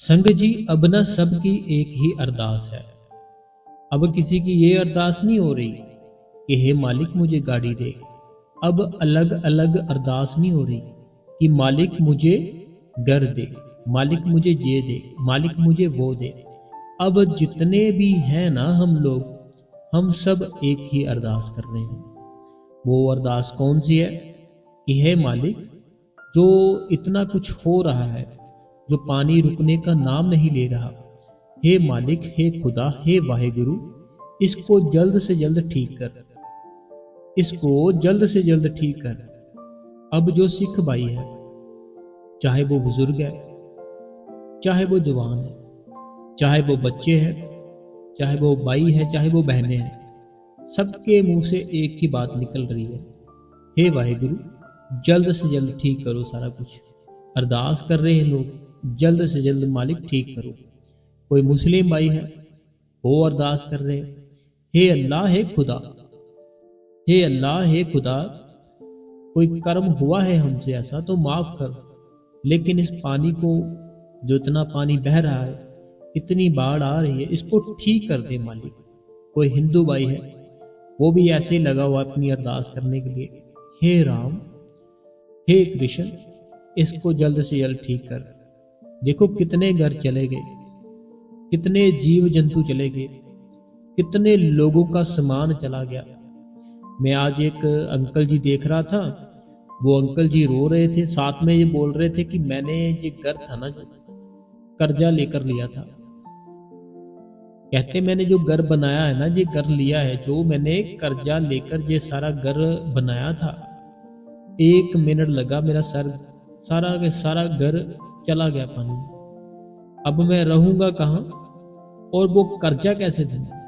संगत जी, अब ना सबकी एक ही अरदास है। अब किसी की ये अरदास नहीं हो रही कि हे मालिक मुझे गाड़ी दे। अब अलग अलग अरदास नहीं हो रही कि मालिक मुझे घर दे, मालिक मुझे ये दे, मालिक मुझे वो दे। अब जितने भी हैं ना हम लोग, हम सब एक ही अरदास कर रहे हैं। वो अरदास कौन सी है कि हे मालिक, जो इतना कुछ हो रहा है, जो पानी रुकने का नाम नहीं ले रहा, हे मालिक, हे खुदा, हे वाहेगुरु, इसको जल्द से जल्द ठीक कर, इसको जल्द से जल्द ठीक कर। अब जो सिख भाई है, चाहे वो बुजुर्ग है, चाहे वो जवान है, चाहे वो बच्चे हैं, चाहे वो भाई है, चाहे वो बहनें हैं, सबके मुंह से एक ही बात निकल रही है, हे वाहेगुरु, जल्द से जल्द ठीक करो सारा कुछ। अरदास कर रहे हैं लोग, जल्द से जल्द मालिक ठीक करो। कोई मुस्लिम भाई है, वो अरदास कर रहे हैं, हे अल्लाह, हे खुदा, हे अल्लाह, हे खुदा, कोई कर्म हुआ है हमसे ऐसा तो माफ कर, लेकिन इस पानी को, जो इतना पानी बह रहा है, इतनी बाढ़ आ रही है, इसको ठीक कर दे मालिक। कोई हिंदू भाई है, वो भी ऐसे ही लगा हुआ अपनी अरदास करने के लिए, हे राम, हे कृष्ण, इसको जल्द से जल्द ठीक कर। देखो कितने घर चले गए, कितने जीव जंतु चले गए, कितने लोगों का सामान चला गया। मैं आज एक अंकल जी देख रहा था, वो अंकल जी रो रहे थे, साथ में ये बोल रहे थे कि मैंने ये घर था ना, जो कर्जा लेकर लिया था, कहते मैंने जो घर बनाया है ना, ये घर लिया है, जो मैंने कर्जा लेकर ये सारा घर बनाया था, 1 मिनट लगा, मेरा सर सारा के सारा घर चला गया पानी में। अब मैं रहूंगा कहाँ और वो कर्जा कैसे दूंगा।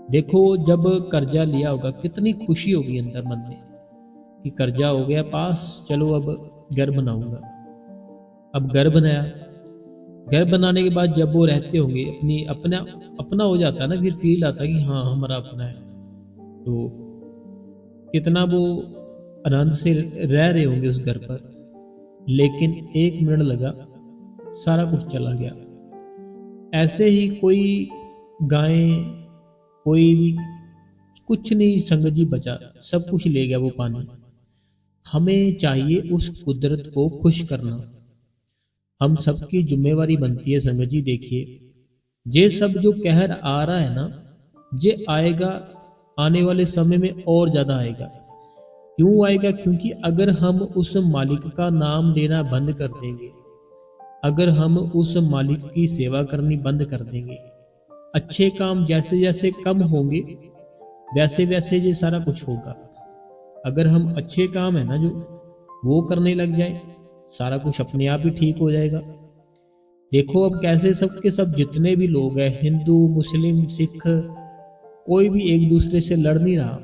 देखो जब कर्जा लिया होगा कितनी खुशी होगी अंदर मन में कि कर्जा हो गया पास, चलो अब घर बनाऊंगा। अब घर बनाया, घर बनाने के बाद जब वो रहते होंगे, अपनी अपना अपना हो जाता है ना, फिर फील आता है कि हाँ हमारा अपना है, तो कितना वो आनंद से रह रहे होंगे उस घर पर। लेकिन 1 मिनट लगा, सारा कुछ चला गया। ऐसे ही कोई गाय, कोई भी कुछ नहीं संगत जी बचा, सब कुछ ले गया वो पानी। हमें चाहिए उस कुदरत को खुश करना, हम सबकी जिम्मेवारी बनती है संगत जी। देखिए ये सब जो कहर आ रहा है ना, ये आएगा, आने वाले समय में और ज्यादा आएगा। क्यों आएगा? क्योंकि अगर हम उस मालिक का नाम लेना बंद कर देंगे, अगर हम उस मालिक की सेवा करनी बंद कर देंगे, अच्छे काम जैसे जैसे कम होंगे वैसे वैसे ये सारा कुछ होगा। अगर हम अच्छे काम है ना जो वो करने लग जाए, सारा कुछ अपने आप ही ठीक हो जाएगा। देखो अब कैसे सबके सब जितने भी लोग हैं, हिंदू, मुस्लिम, सिख, कोई भी एक दूसरे से लड़ नहीं रहा,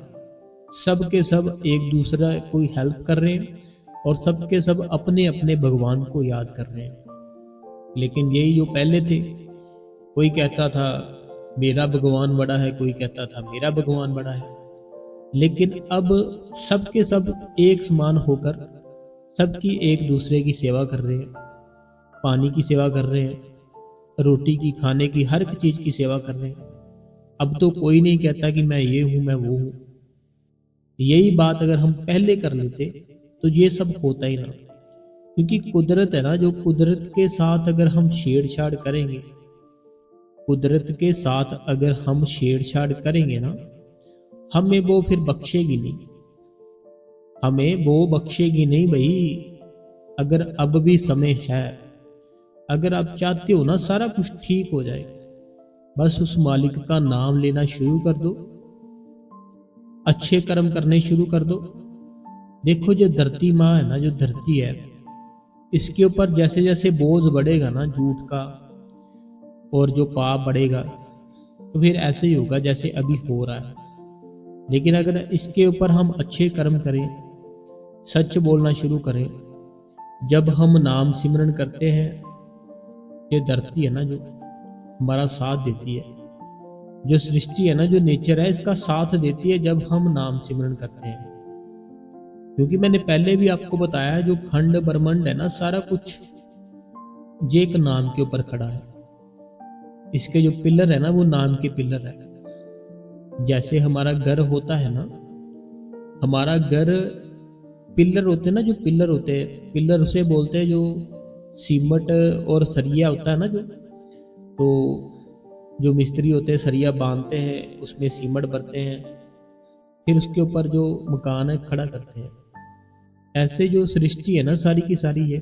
सब के सब एक दूसरा कोई हेल्प कर रहे हैं और सबके सब अपने अपने भगवान को याद कर रहे हैं। लेकिन यही जो पहले थे, कोई कहता था मेरा भगवान बड़ा है, कोई कहता था मेरा भगवान बड़ा है, लेकिन अब सबके सब एक समान होकर सबकी एक दूसरे की सेवा कर रहे हैं, पानी की सेवा कर रहे हैं, रोटी की, खाने की, हर एक चीज की सेवा कर रहे हैं। अब तो कोई नहीं कहता कि मैं ये हूं, मैं वो हूं। यही बात अगर हम पहले कर लेते तो ये सब होता ही ना। क्योंकि कुदरत है ना, जो कुदरत के साथ अगर हम छेड़छाड़ करेंगे, कुदरत के साथ अगर हम छेड़छाड़ करेंगे ना, हमें वो फिर बख्शेगी नहीं, हमें वो बख्शेगी नहीं भाई। अगर अब भी समय है, अगर आप चाहते हो ना सारा कुछ ठीक हो जाए, बस उस मालिक का नाम लेना शुरू कर दो, अच्छे कर्म करने शुरू कर दो। देखो जो धरती माँ है ना, जो धरती है, इसके ऊपर जैसे जैसे बोझ बढ़ेगा ना झूठ का, और जो पाप बढ़ेगा, तो फिर ऐसे ही होगा जैसे अभी हो रहा है। लेकिन अगर इसके ऊपर हम अच्छे कर्म करें, सच बोलना शुरू करें, जब हम नाम सिमरन करते हैं, ये धरती है ना जो हमारा साथ देती है, जो सृष्टि है ना, जो नेचर है, इसका साथ देती है जब हम नाम सिमरन करते हैं। क्योंकि मैंने पहले भी आपको बताया, जो खंड ब्रह्मांड है ना, सारा कुछ ये एक नाम के ऊपर खड़ा है। इसके जो पिलर है ना वो नाम के पिलर है। जैसे हमारा घर होता है ना, हमारा घर पिलर होते हैं ना, जो पिलर होते हैं, पिलर उसे बोलते हैं जो सीमेंट और सरिया होता है ना, तो जो मिस्त्री होते हैं सरिया बांधते हैं, उसमें सीमेंट भरते हैं, फिर उसके ऊपर जो मकान है खड़ा करते हैं। ऐसे जो सृष्टि है ना सारी की सारी है,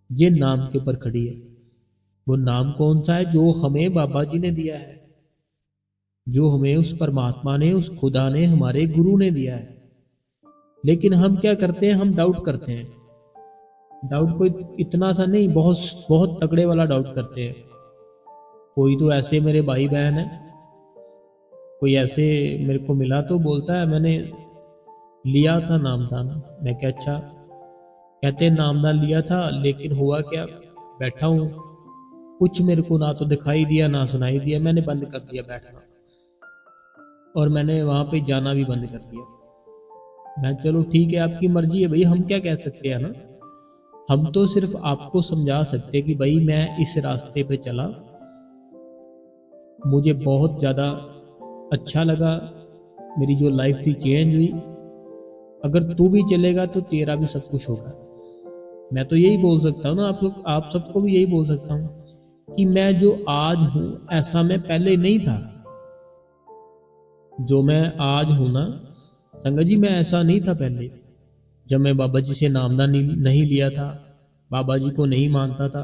ये नाम के ऊपर खड़ी है। वो नाम कौन सा है? जो हमें बाबा जी ने दिया है, जो हमें उस परमात्मा ने, उस खुदा ने, हमारे गुरु ने दिया है। लेकिन हम क्या करते हैं? हम डाउट करते हैं। डाउट कोई इतना सा नहीं, बहुत बहुत तगड़े वाला डाउट करते हैं। कोई तो ऐसे मेरे भाई बहन है, कोई ऐसे मेरे को मिला तो बोलता है मैंने लिया था नामदान। मैं क्या? अच्छा। कहते नामदान लिया था, लेकिन हुआ क्या? बैठा हूं, कुछ मेरे को ना तो दिखाई दिया ना सुनाई दिया, मैंने बंद कर दिया बैठना, और मैंने वहां पे जाना भी बंद कर दिया। मैं चलो ठीक है, आपकी मर्जी है भाई, हम क्या कह सकते हैं ना। हम तो सिर्फ आपको समझा सकते कि भाई मैं इस रास्ते पे चला, मुझे बहुत ज़्यादा अच्छा लगा, मेरी जो लाइफ थी चेंज हुई। अगर तू भी चलेगा तो तेरा भी सब कुछ होगा। मैं तो यही बोल सकता हूँ ना, आप सबको भी यही बोल सकता हूँ कि मैं जो आज हूँ ऐसा मैं पहले नहीं था। जो मैं आज हूँ ना संगत जी, मैं ऐसा नहीं था पहले। जब मैं बाबा जी से नामदान नहीं लिया था, बाबा जी को नहीं मानता था,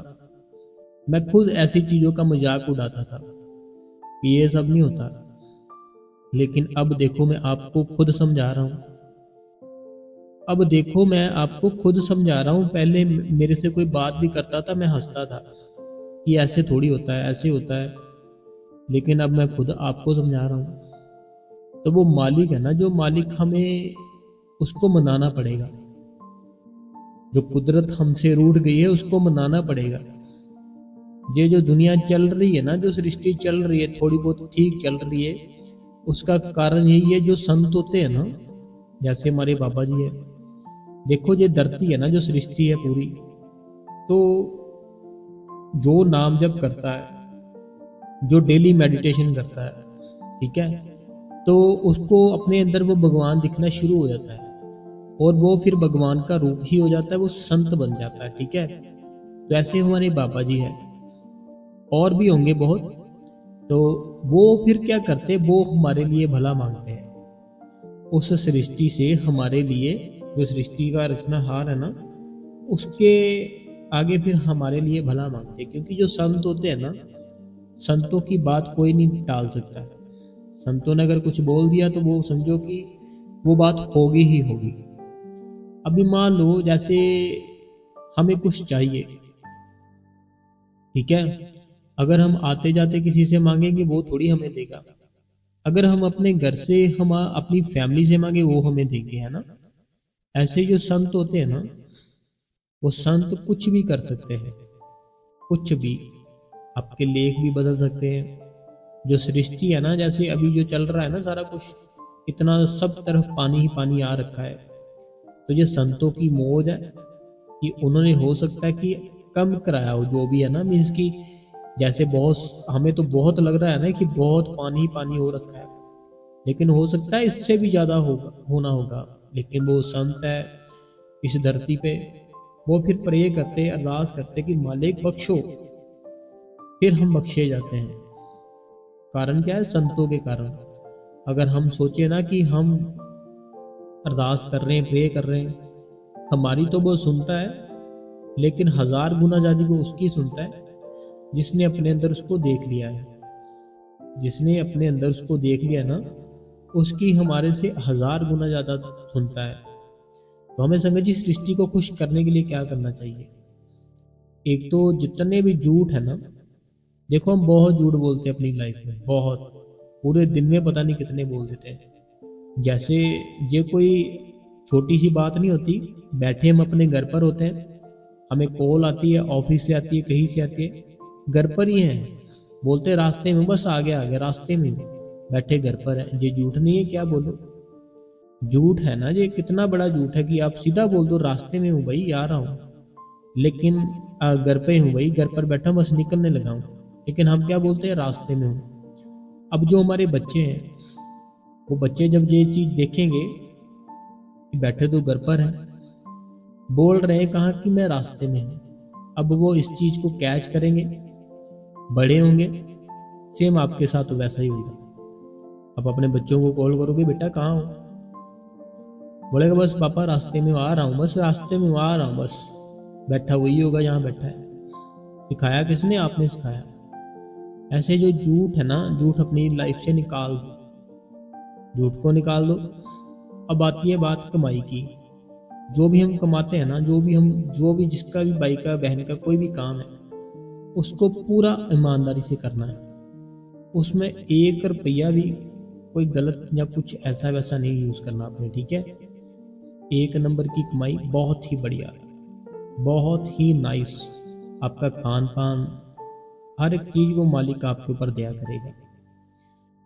मैं खुद ऐसी चीज़ों का मजाक उड़ाता था कि ये सब नहीं होता। लेकिन अब देखो मैं आपको खुद समझा रहा हूँ। अब देखो मैं आपको खुद समझा रहा हूँ। पहले मेरे से कोई बात भी करता था, मैं हंसता था कि ऐसे थोड़ी होता है, ऐसे होता है। लेकिन अब मैं खुद आपको समझा रहा हूँ। तो वो मालिक है ना, जो मालिक, हमें उसको मनाना पड़ेगा। जो कुदरत हमसे रूठ गई है उसको मनाना पड़ेगा। ये जो दुनिया चल रही है ना, जो सृष्टि चल रही है, थोड़ी बहुत ठीक चल रही है, उसका कारण यही है जो संत होते हैं ना, जैसे हमारे बाबा जी है। देखो ये धरती है ना, जो सृष्टि है पूरी, तो जो नाम जप करता है, जो डेली मेडिटेशन करता है, ठीक है, तो उसको अपने अंदर वो भगवान दिखना शुरू हो जाता है, और वो फिर भगवान का रूप ही हो जाता है, वो संत बन जाता है। ठीक है, तो ऐसे हमारे बाबा जी है, और भी होंगे बहुत। तो वो फिर क्या करते? वो हमारे लिए भला मांगते हैं। उस सृष्टि से हमारे लिए, जो सृष्टि का रचनाहार है ना, उसके आगे फिर हमारे लिए भला मांगते हैं। क्योंकि जो संत होते हैं ना, संतों की बात कोई नहीं टाल सकता है। संतों ने अगर कुछ बोल दिया तो वो समझो कि वो बात होगी ही होगी। अभी मान लो जैसे हमें कुछ चाहिए, ठीक है, अगर हम आते जाते किसी से मांगेंगे वो थोड़ी हमें देगा। अगर हम अपने घर से, हम अपनी फैमिली से मांगे, वो हमें देंगे, है ना। ऐसे जो संत होते हैं ना, वो संत कुछ भी कर सकते हैं, कुछ भी। आपके लेख भी बदल सकते हैं। जो सृष्टि है ना, जैसे अभी जो चल रहा है ना सारा कुछ, इतना सब तरफ पानी ही पानी आ रखा है, तो ये संतों की मौज है कि उन्होंने हो सकता है कि कम कराया हो, जो भी है ना, मीन्स की जैसे बहुत, हमें तो बहुत लग रहा है ना कि बहुत पानी ही पानी हो रखा है, लेकिन हो सकता है इससे भी ज्यादा होना होगा। लेकिन वो संत है इस धरती पे, वो फिर प्रे करते, अरदास करते कि मालिक बख्शो, फिर हम बख्शे जाते हैं। कारण क्या है? संतों के कारण। अगर हम सोचे ना कि हम अरदास कर रहे हैं, प्रे कर रहे हैं, हमारी तो वो सुनता है, लेकिन 1000 गुना ज्यादा वो उसकी सुनता है जिसने अपने अंदर उसको देख लिया है। जिसने अपने अंदर उसको देख लिया ना, उसकी हमारे से 1000 गुना ज्यादा सुनता है। तो हमें संगत जी सृष्टि को खुश करने के लिए क्या करना चाहिए? एक तो जितने भी झूठ है ना, देखो हम बहुत झूठ बोलते हैं अपनी लाइफ में, बहुत, पूरे दिन में पता नहीं कितने बोल देते हैं। जैसे ये कोई छोटी सी बात नहीं होती। बैठे हम अपने घर पर होते हैं, हमें कॉल आती है, ऑफिस से आती है, कहीं से आती है, घर पर ही हैं, बोलते रास्ते में, बस आ गया रास्ते में, बैठे घर पर है। ये झूठ नहीं है? क्या बोलो, झूठ है ना। ये कितना बड़ा झूठ है कि आप सीधा बोल दो रास्ते में हूँ भाई, आ रहा हूँ। लेकिन घर पे हूँ भाई, घर पर बैठा बस निकलने लगा हूँ, लेकिन हम क्या बोलते हैं रास्ते में हूँ। अब जो हमारे बच्चे हैं, वो बच्चे जब ये चीज़ देखेंगे कि बैठे तो घर पर हैं, बोल रहे हैं कहाँ कि मैं रास्ते में हूँ, अब वो इस चीज़ को कैच करेंगे, बड़े होंगे। सेम आपके साथ तो वैसा ही होगा। आप अपने बच्चों को कॉल करोगे, बेटा कहाँ हो, बोलेगा बस पापा रास्ते में आ रहा हूँ, बस रास्ते में आ रहा हूँ, बस बैठा वही होगा जहाँ बैठा है। सिखाया किसने? आपने सिखाया। ऐसे जो झूठ है ना, झूठ अपनी लाइफ से निकाल दो, झूठ को निकाल दो। अब आती है बात कमाई की। जो भी हम कमाते हैं ना, जो भी जिसका भी भाई का बहन का कोई भी काम है, उसको पूरा ईमानदारी से करना है। उसमें 1 रुपया भी कोई गलत या कुछ ऐसा वैसा नहीं यूज करना आपने, ठीक है। 1 नंबर की कमाई, बहुत ही बढ़िया, बहुत ही नाइस। आपका खान पान, हर एक चीज वो मालिक आपके ऊपर दया करेगा।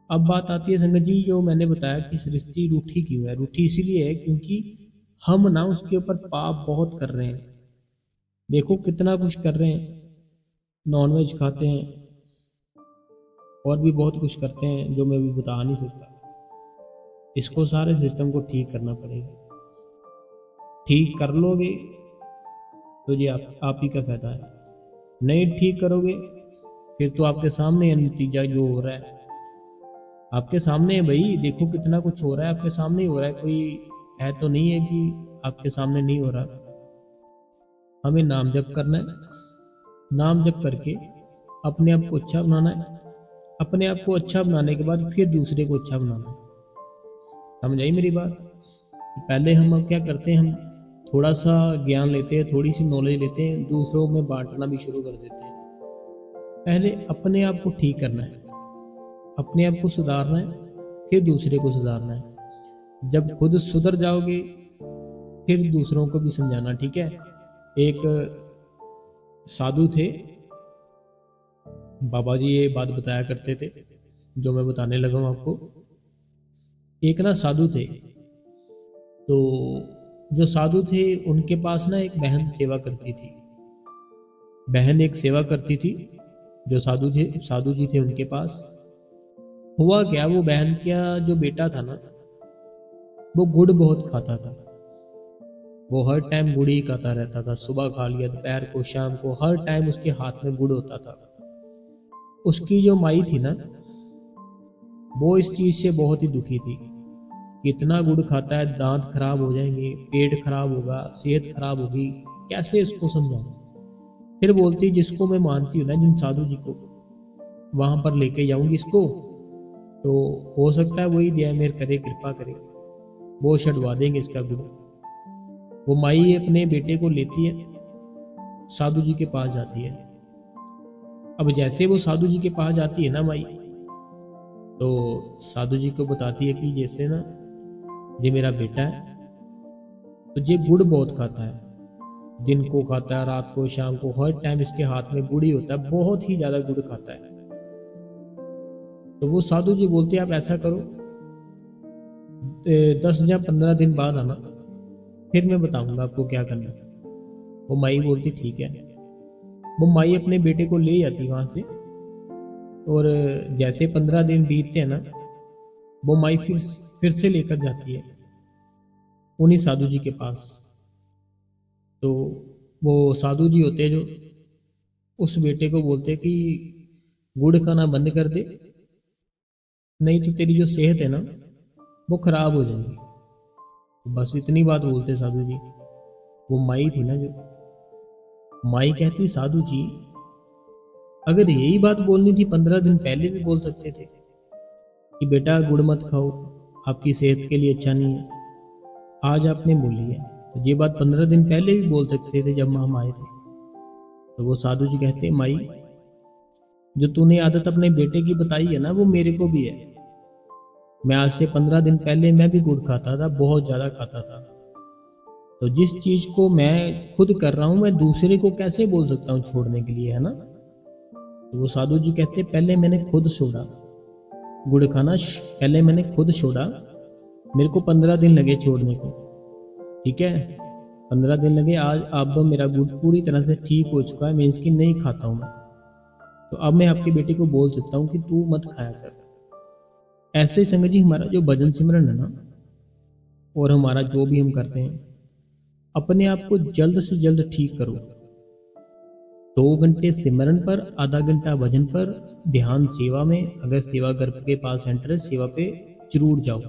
अब बात आती है संगत जी, जो मैंने बताया कि सृष्टि रूठी क्यों है। रूठी इसीलिए है क्योंकि हम ना उसके ऊपर पाप बहुत कर रहे हैं। देखो कितना कुछ कर रहे हैं, नॉनवेज खाते हैं और भी बहुत कुछ करते हैं जो मैं भी बता नहीं सकता। इसको सारे सिस्टम को ठीक करना पड़ेगा। ठीक कर लोगे तो ये आप ही का फायदा है, नहीं ठीक करोगे फिर तो आपके सामने है नतीजा जो हो रहा है। आपके सामने है भाई, देखो कितना कुछ हो रहा है, आपके सामने ही हो रहा है। कोई है तो नहीं है कि आपके सामने नहीं हो रहा। हमें नाम जप करना है, नाम जप करके अपने आप को अच्छा बनाना है। अपने आप को अच्छा बनाने के बाद फिर दूसरे को अच्छा बनाना है। समझ आई मेरी बात? पहले हम अब क्या करते हैं, हम थोड़ा सा ज्ञान लेते हैं, थोड़ी सी नॉलेज लेते हैं, दूसरों में बांटना भी शुरू कर देते हैं। पहले अपने आप को ठीक करना है, अपने आप को सुधारना है, फिर दूसरे को सुधारना है। जब खुद सुधर जाओगे फिर दूसरों को भी समझाना, ठीक है। एक साधु थे, बाबा जी ये बात बताया करते थे जो मैं बताने लगा हूँ आपको। एक ना साधु थे, तो जो साधु थे उनके पास ना एक बहन सेवा करती थी। बहन एक सेवा करती थी, जो साधु जी थे उनके पास। हुआ क्या, वो बहन का जो बेटा था ना, वो गुड़ बहुत खाता था। वो हर टाइम गुड़ ही खाता रहता था, सुबह खा लिया, दोपहर को, शाम को, हर टाइम उसके हाथ में गुड़ होता था। उसकी जो माई थी ना, वो इस चीज से बहुत ही दुखी थी। कितना गुड़ खाता है, दांत खराब हो जाएंगे, पेट खराब होगा, सेहत खराब होगी, कैसे इसको समझाऊं। फिर बोलती, जिसको मैं मानती हूँ ना, जिन साधु जी को, वहां पर लेके जाऊंगी इसको, तो हो सकता है वही दया मेर करे, कृपा करे, वो छड़वा देंगे इसका गुड़। वो माई अपने बेटे को लेती है, साधु जी के पास जाती है। अब जैसे वो साधु जी के पास जाती है ना माई, तो साधु जी को बताती है कि जैसे ना ये मेरा बेटा है, तो ये गुड़ बहुत खाता है, दिन को खाता है, रात को, शाम को, हर टाइम इसके हाथ में गुड़ ही होता है, बहुत ही ज्यादा गुड़ खाता है। तो वो साधु जी बोलते हैं आप ऐसा करो, 10 या 15 दिन बाद आना, फिर मैं बताऊंगा आपको क्या करना है। वो माई बोलती ठीक है। वो माई अपने बेटे को ले जाती वहां से, और जैसे 15 दिन बीतते हैं ना, वो माई फिर से लेकर जाती है उन्हीं साधु जी के पास। तो वो साधु जी होते हैं जो उस बेटे को बोलते कि गुड़ खाना बंद कर दे, नहीं तो तेरी जो सेहत है ना वो खराब हो जाएगी। तो बस इतनी बात बोलते साधु जी। वो माई थी ना, जो माई कहती, साधु जी अगर यही बात बोलनी थी 15 दिन पहले भी बोल सकते थे कि बेटा गुड़ मत खाओ, आपकी सेहत के लिए अच्छा नहीं है। आज आपने बोली है, तो ये बात 15 दिन पहले भी बोल सकते थे जब हम आए थे। तो वो साधु जी कहते, माई जो तूने आदत अपने बेटे की बताई है ना, वो मेरे को भी है। मैं आज से 15 दिन पहले मैं भी गुड़ खाता था, बहुत ज्यादा खाता था। तो जिस चीज को मैं खुद कर रहा हूं, मैं दूसरे को कैसे बोल सकता हूँ छोड़ने के लिए, है ना। तो वो साधु जी कहते, पहले मैंने खुद छोड़ा गुड़ खाना, पहले मैंने खुद छोड़ा, मेरे को 15 दिन लगे छोड़ने को, ठीक है। 15 दिन लगे, आज अब मेरा गुड पूरी तरह से ठीक हो चुका है, मीन्स कि नहीं खाता हूँ मैं। तो अब मैं आपके बेटे को बोल सकता हूँ कि तू मत खाया कर। ऐसे संगत जी हमारा जो भजन सिमरन है ना, और हमारा जो भी हम करते हैं, अपने आप को जल्द से जल्द ठीक करो। 2 घंटे सिमरन पर, आधा घंटा भजन पर, ध्यान सेवा में, अगर सेवा घर के पास सेंटर है सेवा पे जरूर जाओ।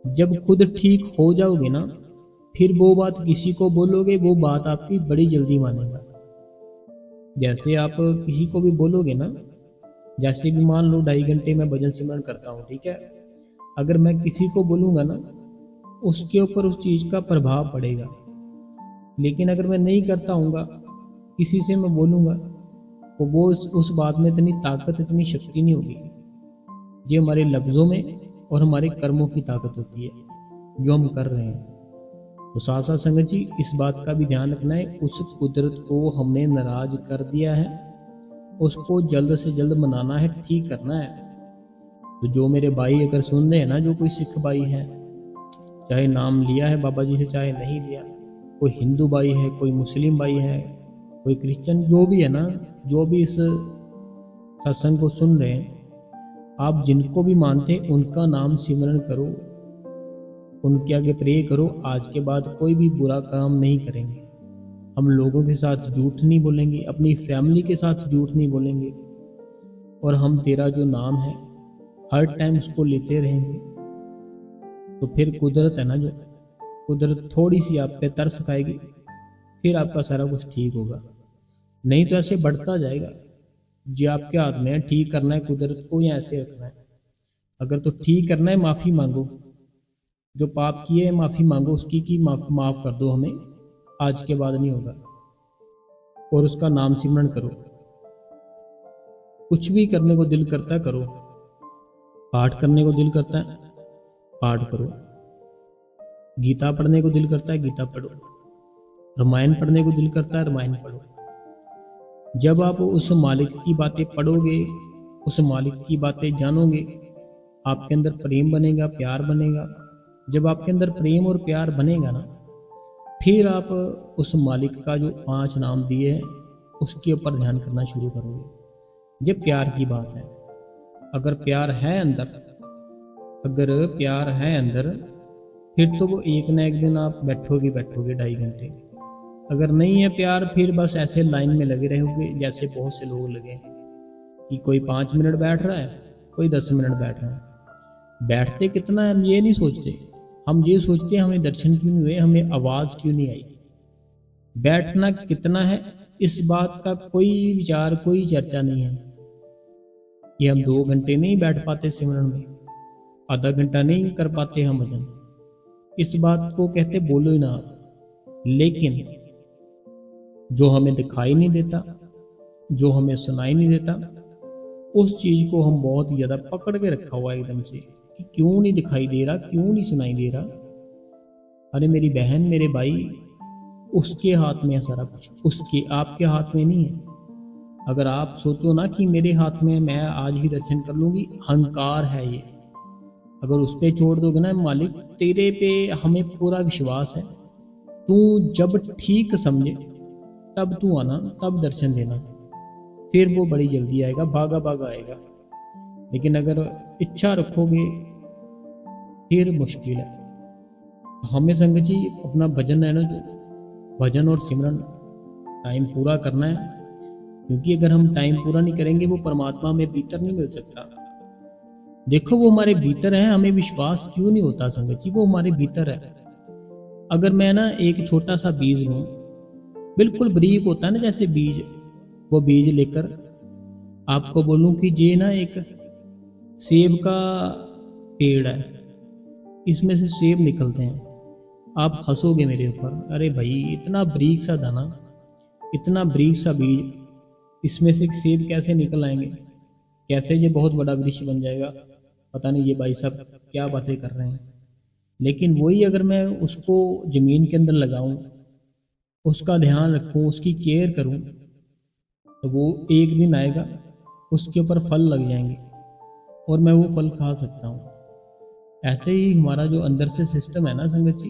जब खुद ठीक हो जाओगे ना, फिर वो बात किसी को बोलोगे, वो बात आपकी बड़ी जल्दी मानेगा। जैसे आप किसी को भी बोलोगे ना, जैसे कि मान लो 2.5 घंटे मैं भजन सिमरन करता हूँ, ठीक है, अगर मैं किसी को बोलूँगा ना, उसके ऊपर उस चीज़ का प्रभाव पड़ेगा। लेकिन अगर मैं नहीं करता हूँगा, किसी से मैं बोलूँगा, तो वो उस बात में इतनी ताकत, इतनी शक्ति नहीं होगी। ये हमारे लफ्ज़ों में और हमारे कर्मों की ताकत होती है जो हम कर रहे हैं। तो साथ साथ संगत जी इस बात का भी ध्यान रखना है, उस कुदरत को हमने नाराज कर दिया है, उसको जल्द से जल्द मनाना है, ठीक करना है। तो जो मेरे भाई अगर सुन रहे हैं ना, जो कोई सिख भाई है, चाहे नाम लिया है बाबा जी से चाहे नहीं लिया, कोई हिंदू भाई है, कोई मुस्लिम भाई है, कोई क्रिश्चियन, जो भी है ना, जो भी इस सत्संग को सुन रहे हैं, आप जिनको भी मानते हैं उनका नाम सिमरन करो, उनके आगे प्रे करो। आज के बाद कोई भी बुरा काम नहीं करेंगे, हम लोगों के साथ झूठ नहीं बोलेंगे, अपनी फैमिली के साथ झूठ नहीं बोलेंगे, और हम तेरा जो नाम है हर टाइम उसको लेते रहेंगे। तो फिर कुदरत है ना, जो कुदरत थोड़ी सी आप पे तरस खाएगी, फिर आपका सारा कुछ ठीक होगा। नहीं तो ऐसे बढ़ता जाएगा। जो आपके हाथ में है, ठीक करना है कुदरत को या ऐसे रखना है। अगर तो ठीक करना है, माफ़ी मांगो, जो पाप किए माफ़ी मांगो उसकी, कि माफ़ कर दो हमें, आज के बाद नहीं होगा, और उसका नाम सिमरन करो। कुछ भी करने को दिल करता है करो, पाठ करने को दिल करता है पाठ करो, गीता पढ़ने को दिल करता है गीता पढ़ो, रामायण पढ़ने को दिल करता है रामायण पढ़ो। जब आप उस मालिक की बातें पढ़ोगे, उस मालिक की बातें जानोगे, आपके अंदर प्रेम बनेगा, प्यार बनेगा। जब आपके अंदर प्रेम और प्यार बनेगा ना, फिर आप उस मालिक का जो 5 नाम दिए हैं उसके ऊपर ध्यान करना शुरू करोगे। ये प्यार की बात है। अगर प्यार है अंदर, अगर प्यार है अंदर, फिर तो वो एक ना एक दिन आप बैठोगे 2.5 घंटे। अगर नहीं है प्यार, फिर बस ऐसे लाइन में लगे रहोगे जैसे बहुत से लोग लगे हैं, कि कोई 5 मिनट बैठ रहा है, कोई 10 मिनट बैठ रहा है। बैठते कितना है हम ये नहीं सोचते, हम ये सोचते हैं हमें दर्शन क्यों नहीं हुए, हमें आवाज़ क्यों नहीं आई। बैठना कितना है इस बात का कोई विचार, कोई चर्चा नहीं है। कि हम 2 घंटे नहीं बैठ पाते सिमरन में, आधा घंटा नहीं कर पाते हम भजन, इस बात को कहते बोलो ही ना आप। लेकिन जो हमें दिखाई नहीं देता, जो हमें सुनाई नहीं देता, उस चीज को हम बहुत ही ज्यादा पकड़ के रखा हुआ है एकदम से, कि क्यों नहीं दिखाई दे रहा, क्यों नहीं सुनाई दे रहा। अरे मेरी बहन, मेरे भाई, उसके हाथ में है सारा कुछ, उसके, आपके हाथ में नहीं है। अगर आप सोचो ना कि मेरे हाथ में, मैं आज ही दर्शन कर लूंगी, अहंकार है ये। अगर उस पे छोड़ दोगे ना, मालिक तेरे पे हमें पूरा विश्वास है, तू जब ठीक समझे तब तू आना, तब दर्शन देना, फिर वो बड़ी जल्दी आएगा, भागा भागा आएगा। लेकिन अगर इच्छा रखोगे फिर मुश्किल है। हमें संगत जी अपना भजन है ना, जो भजन और सिमरन टाइम पूरा करना है, क्योंकि अगर हम टाइम पूरा नहीं करेंगे, वो परमात्मा में भीतर नहीं मिल सकता। देखो वो हमारे भीतर है, हमें विश्वास क्यों नहीं होता संगत जी, वो हमारे भीतर है। अगर मैं ना एक छोटा सा बीज लूं, बिल्कुल बारीक होता है ना जैसे बीज, वो बीज लेकर आपको बोलूं कि ये ना एक सेब का पेड़ है, इसमें से सेब निकलते हैं, आप हंसोगे मेरे ऊपर। अरे भाई इतना बारीक सा दाना, इतना बारीक सा बीज, इसमें से सेब कैसे निकल आएंगे, कैसे ये बहुत बड़ा वृक्ष बन जाएगा, पता नहीं ये भाई साहब क्या बातें कर रहे हैं। लेकिन वही अगर मैं उसको जमीन के अंदर लगाऊं, उसका ध्यान रखूं, उसकी केयर करूं, तो वो एक दिन आएगा, उसके ऊपर फल लग जाएंगे और मैं वो फल खा सकता हूँ। ऐसे ही हमारा जो अंदर से सिस्टम है ना संगत जी,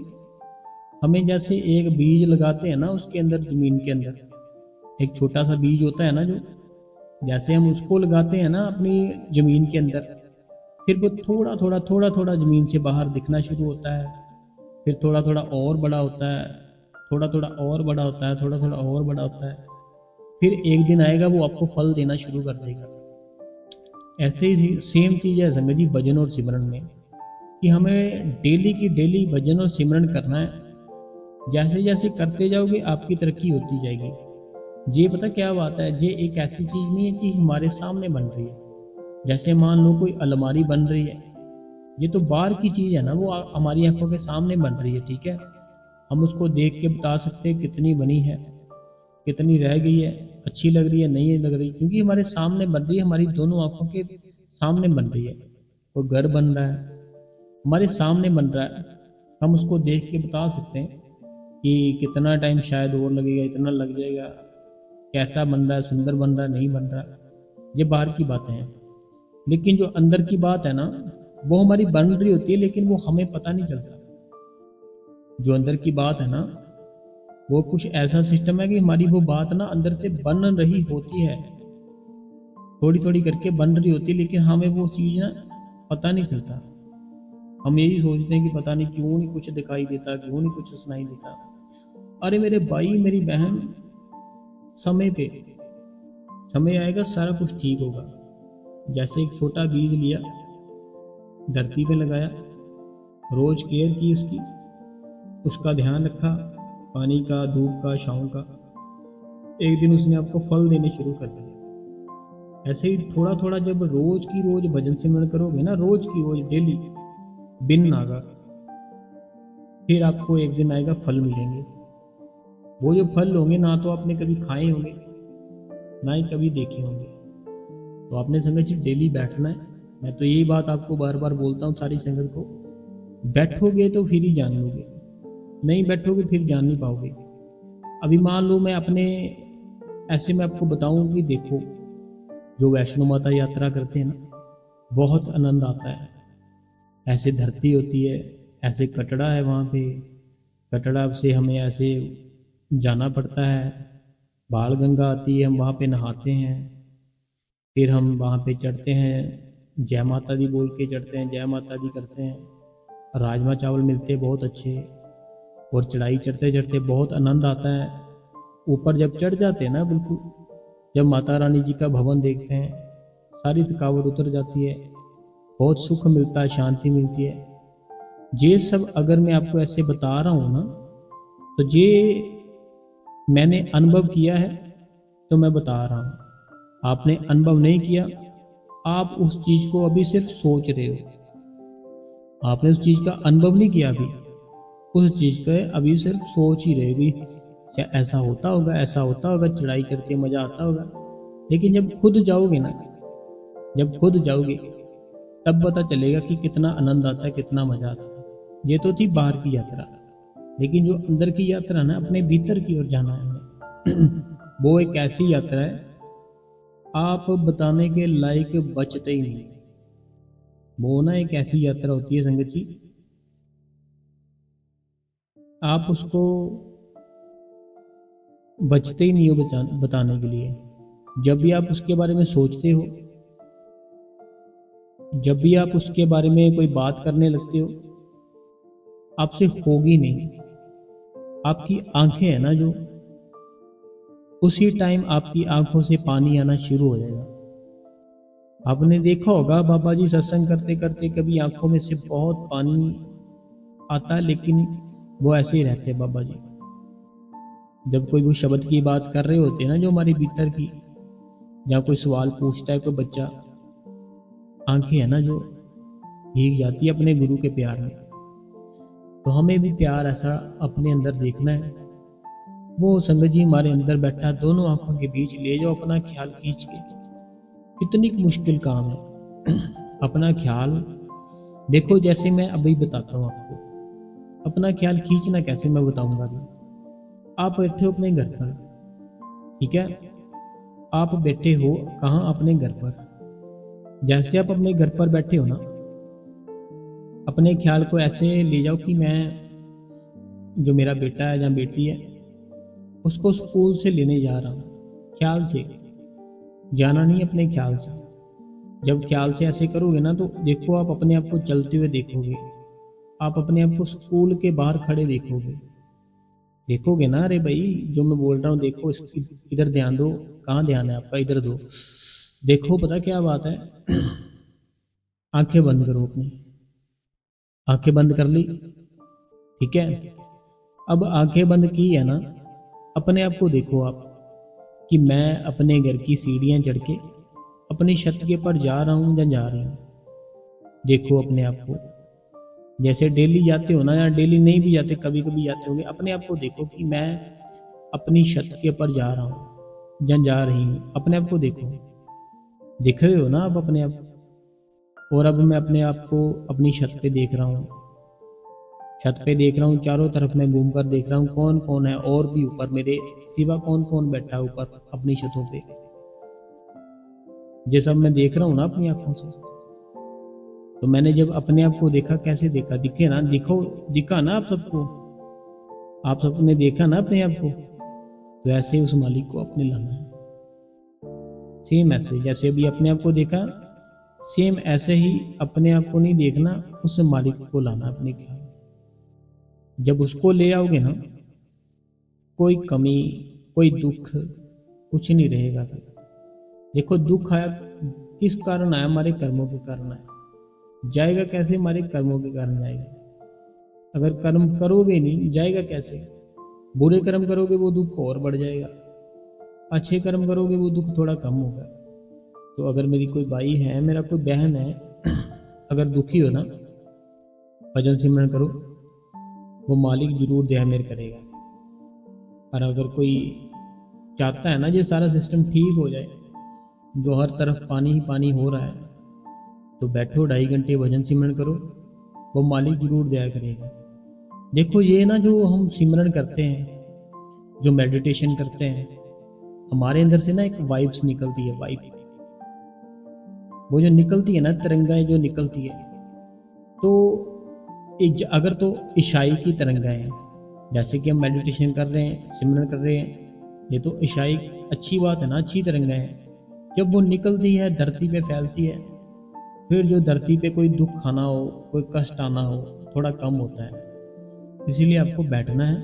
हमें जैसे एक बीज लगाते हैं ना, उसके अंदर ज़मीन के अंदर एक छोटा सा बीज होता है ना, जो जैसे हम उसको लगाते हैं ना अपनी ज़मीन के अंदर, फिर वो थोड़ा थोड़ा ज़मीन से बाहर दिखना शुरू होता है, फिर थोड़ा थोड़ा और बड़ा होता है, थोड़ा थोड़ा और बड़ा होता है, थोड़ा थोड़ा और बड़ा होता है, फिर एक दिन आएगा वो आपको फल देना शुरू कर देगा। ऐसे ही सेम चीज़ है संगत जी भजन और सिमरन में, कि हमें डेली की डेली भजन और सिमरन करना है। जैसे जैसे करते जाओगे आपकी तरक्की होती जाएगी। ये पता क्या बात है, ये एक ऐसी चीज़ नहीं है कि हमारे सामने बन रही है। जैसे मान लो कोई अलमारी बन रही है, ये तो बाहर की चीज़ है ना, वो हमारी आंखों के सामने बन रही है, ठीक है। हम उसको देख के बता सकते हैं कितनी बनी है, कितनी रह गई है, अच्छी लग रही है, नहीं लग रही, क्योंकि हमारे सामने बन रही है, हमारी दोनों आंखों के सामने बन रही है। वो घर बन रहा है, हमारे सामने बन रहा है, हम उसको देख के बता सकते हैं कि कितना टाइम शायद और लगेगा, इतना लग जाएगा, कैसा बन रहा है, सुंदर बन रहा है, नहीं बन रहा। ये बाहर की बातें हैं, लेकिन जो अंदर की बात है ना, वो हमारी बन रही होती है, लेकिन वो हमें पता नहीं चलता। जो अंदर की बात है ना, वो कुछ ऐसा सिस्टम है कि हमारी वो बात ना अंदर से बन रही होती है, थोड़ी थोड़ी करके बन रही होती है, लेकिन हमें वो चीज़ ना पता नहीं चलता। हम यही सोचते हैं कि पता नहीं क्यों नहीं कुछ दिखाई देता, क्यों नहीं कुछ सुनाई देता। अरे मेरे भाई मेरी बहन, समय पे समय आएगा, सारा कुछ ठीक होगा। जैसे एक छोटा बीज लिया, धरती पे लगाया, रोज केयर की उसकी, उसका ध्यान रखा, पानी का, धूप का, छाँव का, एक दिन उसने आपको फल देने शुरू कर दिया। ऐसे ही थोड़ा थोड़ा जब रोज की रोज भजन सिमरन करोगे ना, रोज की रोज डेली बिन नागा, फिर आपको एक दिन आएगा फल मिलेंगे। वो जो फल होंगे ना तो आपने कभी खाए होंगे, ना ही कभी देखे होंगे। तो आपने संगत जी डेली बैठना है। मैं तो यही बात आपको बार बार बोलता हूँ सारी संगत को, बैठोगे तो फिर ही जान लोगे, नहीं बैठोगे फिर जान नहीं पाओगे। अभी मान लो मैं अपने ऐसे में आपको बताऊं कि देखो, जो वैष्णो माता यात्रा करते हैं ना, बहुत आनंद आता है। ऐसे धरती होती है, ऐसे कटड़ा है वहाँ पे, कटड़ा से हमें ऐसे जाना पड़ता है, बाल गंगा आती है, हम वहाँ पे नहाते हैं, फिर हम वहाँ पे चढ़ते हैं, जय माता दी बोल के चढ़ते हैं, जय माता दी करते हैं, राजमा चावल मिलते हैं बहुत अच्छे, और चढ़ाई चढ़ते चढ़ते बहुत आनंद आता है। ऊपर जब चढ़ जाते हैं ना, बिल्कुल जब माता रानी जी का भवन देखते हैं, सारी थकावट उतर जाती है, बहुत सुख मिलता है, शांति मिलती है। ये सब अगर मैं आपको ऐसे बता रहा हूँ ना, तो ये मैंने अनुभव किया है, तो मैं बता रहा हूँ। आपने अनुभव नहीं किया, आप उस चीज़ को अभी सिर्फ सोच रहे हो, आपने उस चीज़ का अनुभव नहीं किया अभी, उस चीज़ का अभी सिर्फ सोच ही रहेगी, क्या ऐसा होता होगा, ऐसा होता होगा, चढ़ाई करके मज़ा आता होगा। लेकिन जब खुद जाओगे ना, जब खुद जाओगे तब पता चलेगा कि कितना आनंद आता है, कितना मज़ा आता है। ये तो थी बाहर की यात्रा, लेकिन जो अंदर की यात्रा ना, अपने भीतर की ओर जाना है हमें वो एक ऐसी यात्रा है, आप बताने के लायक बचते ही नहीं। वो ना एक ऐसी यात्रा होती है संगत जी, आप उसको बचते ही नहीं हो बताने के लिए। जब भी आप उसके बारे में सोचते हो, जब भी आप उसके बारे में कोई बात करने लगते हो, आपसे होगी नहीं। आपकी आंखें है ना जो, उसी टाइम आपकी आंखों से पानी आना शुरू हो जाएगा। आपने देखा होगा बाबा जी सत्संग करते करते कभी आंखों में से बहुत पानी आता है, लेकिन वो ऐसे ही रहते हैं बाबा जी। जब कोई वो शब्द की बात कर रहे होते हैं ना, जो हमारी भीतर की, या कोई सवाल पूछता है कोई बच्चा, आंखें है ना जो भीग जाती है अपने गुरु के प्यार में। तो हमें भी प्यार ऐसा अपने अंदर देखना है। वो संगत जी हमारे अंदर बैठा, दोनों आंखों के बीच ले जाओ अपना ख्याल खींच के। कितनी मुश्किल काम है अपना ख्याल। देखो जैसे मैं अभी बताता हूँ आपको, अपना ख्याल खींचना कैसे मैं बताऊंगा अभी। आप बैठे हो अपने घर पर, ठीक है, आप बैठे हो कहाँ, अपने घर पर। जैसे आप अपने घर पर बैठे हो ना, अपने ख्याल को ऐसे ले जाओ कि मैं जो मेरा बेटा है या बेटी है, उसको स्कूल से लेने जा रहा हूँ ख्याल से, जाना नहीं अपने ख्याल से। जब ख्याल से ऐसे करोगे ना तो देखो आप अपने आप को चलते हुए देखोगे, आप अपने आप को स्कूल के बाहर खड़े देखोगे, देखोगे ना, अरे भाई जो मैं बोल रहा हूँ देखो, इधर ध्यान दो, कहाँ ध्यान है आपका, इधर दो, देखो पता क्या बात है। आंखें बंद करो अपनी, आंखें बंद कर ली, ठीक है। अब आंखें बंद की है ना, अपने आप को देखो आप कि मैं अपने घर की सीढ़ियां चढ़ के अपनी छत के ऊपर जा रहा हूँ या जा रही हूँ। देखो अपने आप को, जैसे डेली जाते हो ना, या डेली नहीं भी जाते, कभी कभी जाते होंगे, अपने आप को देखो कि मैं अपनी छत के ऊपर जा रहा हूँ या जा रही हूँ। अपने आप को देखो, दिख रहे हो ना आप अपने आप। और अब मैं अपने आप को अपनी छत पे देख रहा हूँ, छत पे देख रहा हूँ, चारों तरफ मैं घूम कर देख रहा हूँ कौन कौन है, और भी ऊपर मेरे सिवा कौन कौन बैठा है ऊपर अपनी छतों पे। ये सब मैं देख रहा हूँ ना अपनी आंखों से। तो मैंने जब अपने आप को देखा, कैसे देखा, दिखे ना, दिखा ना आप सबको, आप सबने देखा ना अपने आप को। तो ऐसे उस मालिक को अपने लाना है, सेम ऐसे जैसे अभी अपने आप को देखा, सेम ऐसे ही अपने आप को नहीं देखना, उस मालिक को लाना अपने ख्याल। जब उसको ले आओगे ना, कोई कमी, कोई दुख कुछ नहीं रहेगा फिर। देखो दुख आया किस कारण आया, हमारे कर्मों के कारण आया, जाएगा कैसे, हमारे कर्मों के कारण जाएगा। अगर कर्म करोगे नहीं जाएगा कैसे, बुरे कर्म करोगे वो दुख और बढ़ जाएगा, अच्छे कर्म करोगे वो दुख थोड़ा कम होगा। तो अगर मेरी कोई भाई है, मेरा कोई बहन है, अगर दुखी हो ना, भजन सिमरन करो, वो मालिक जरूर दया मेर करेगा। और अगर कोई चाहता है ना ये सारा सिस्टम ठीक हो जाए, जो हर तरफ पानी ही पानी हो रहा है, तो बैठो 2.5 घंटे भजन सिमरन करो, वो मालिक जरूर दया करेगा। देखो ये ना, जो हम सिमरन करते हैं, जो मेडिटेशन करते हैं, हमारे अंदर से ना एक वाइब्स निकलती है, वाइब, वो जो निकलती है ना, तरंगाएं जो निकलती है, तो अगर तो ईशाई की तरंगाएं हैं, जैसे कि हम मेडिटेशन कर रहे हैं, सिमरन कर रहे हैं, ये तो ईशाई अच्छी बात है ना, अच्छी तरंगाएं हैं। जब वो निकलती है धरती पे फैलती है, फिर जो धरती पे कोई दुख खाना हो, कोई कष्ट आना हो, थोड़ा कम होता है। इसीलिए आपको बैठना है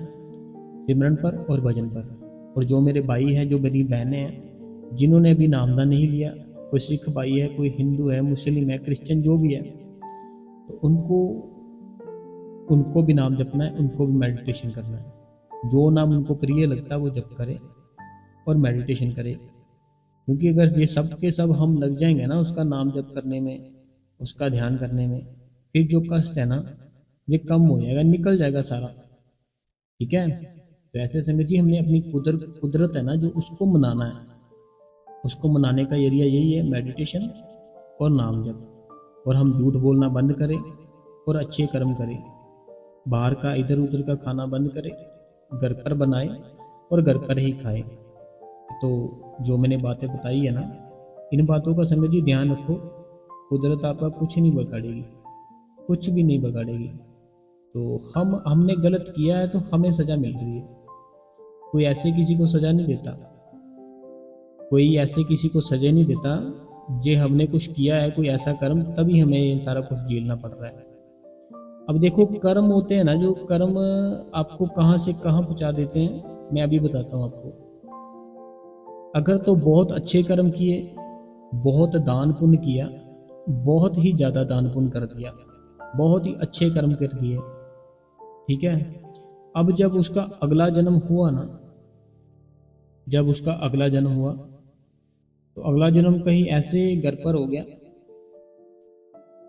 सिमरन पर और भजन पर। और जो मेरे भाई हैं, जो मेरी बहनें हैं, जिन्होंने अभी नामदान नहीं लिया, कोई सिख भाई है, कोई हिंदू है, मुस्लिम है, क्रिश्चियन जो भी है, तो उनको भी नाम जपना है, उनको भी मेडिटेशन करना है। जो नाम उनको प्रिय लगता है वो जप करे और मेडिटेशन करे। क्योंकि अगर ये सब के सब हम लग जाएंगे ना उसका नाम जप करने में, उसका ध्यान करने में, फिर जो कष्ट है ना ये कम हो जाएगा, निकल जाएगा सारा, ठीक है। तो ऐसे समझिए, हमने अपनी कुदरत है ना जो, उसको मनाना है। उसको मनाने का एरिया यही है, मेडिटेशन और नाम जप। और हम झूठ बोलना बंद करें और अच्छे कर्म करें, बाहर का इधर उधर का खाना बंद करें, घर पर बनाए और घर पर ही खाएं। तो जो मैंने बातें बताई है ना, इन बातों का समझिए, ध्यान रखो, कुदरत आपका कुछ नहीं बिगाड़ेगी, कुछ भी नहीं बिगाड़ेगी। तो हमने गलत किया है तो हमें सजा मिल रही है, कोई ऐसे किसी को सजा नहीं देता, कोई ऐसे किसी को सजा नहीं देता। जे हमने कुछ किया है, कोई ऐसा कर्म, तभी हमें ये सारा कुछ झेलना पड़ रहा है। अब देखो कर्म होते हैं ना, जो कर्म आपको कहाँ से कहाँ पहुँचा देते हैं, मैं अभी बताता हूँ आपको। अगर तो बहुत अच्छे कर्म किए, बहुत दान पुण्य किया, बहुत ही ज़्यादा दान पुण्य कर दिया, बहुत ही अच्छे कर्म कर दिए, ठीक है। अब जब उसका अगला जन्म हुआ ना, जब उसका अगला जन्म हुआ, तो अगला जन्म कहीं ऐसे घर पर हो गया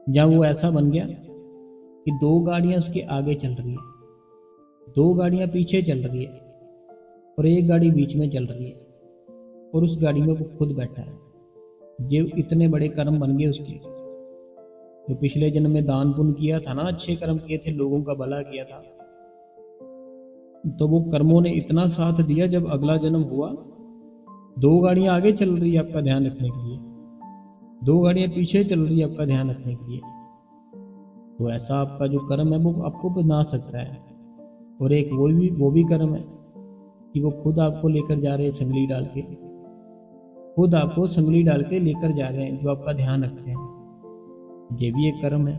जब वो ऐसा बन गया कि 2 गाड़ियां उसके आगे चल रही है, 2 गाड़ियां पीछे चल रही है और 1 गाड़ी बीच में चल रही है, और उस गाड़ी में वो खुद बैठा है। ये इतने बड़े कर्म बन गए उसके। जो पिछले जन्म में दान पुण्य किया था ना, अच्छे कर्म किए थे, लोगों का भला किया था, तो वो कर्मों ने इतना साथ दिया, जब अगला जन्म हुआ 2 गाड़ियां आगे चल रही है आपका ध्यान रखने के लिए, 2 गाड़ियां पीछे चल रही है आपका ध्यान रखने के लिए। तो ऐसा आपका जो कर्म है वो आपको बना सकता है। और एक वो भी कर्म है कि वो खुद आपको लेकर जा रहे हैं संगली डाल के, खुद आपको संगली डाल के लेकर जा रहे हैं, जो आपका ध्यान रखते हैं, ये भी एक कर्म है।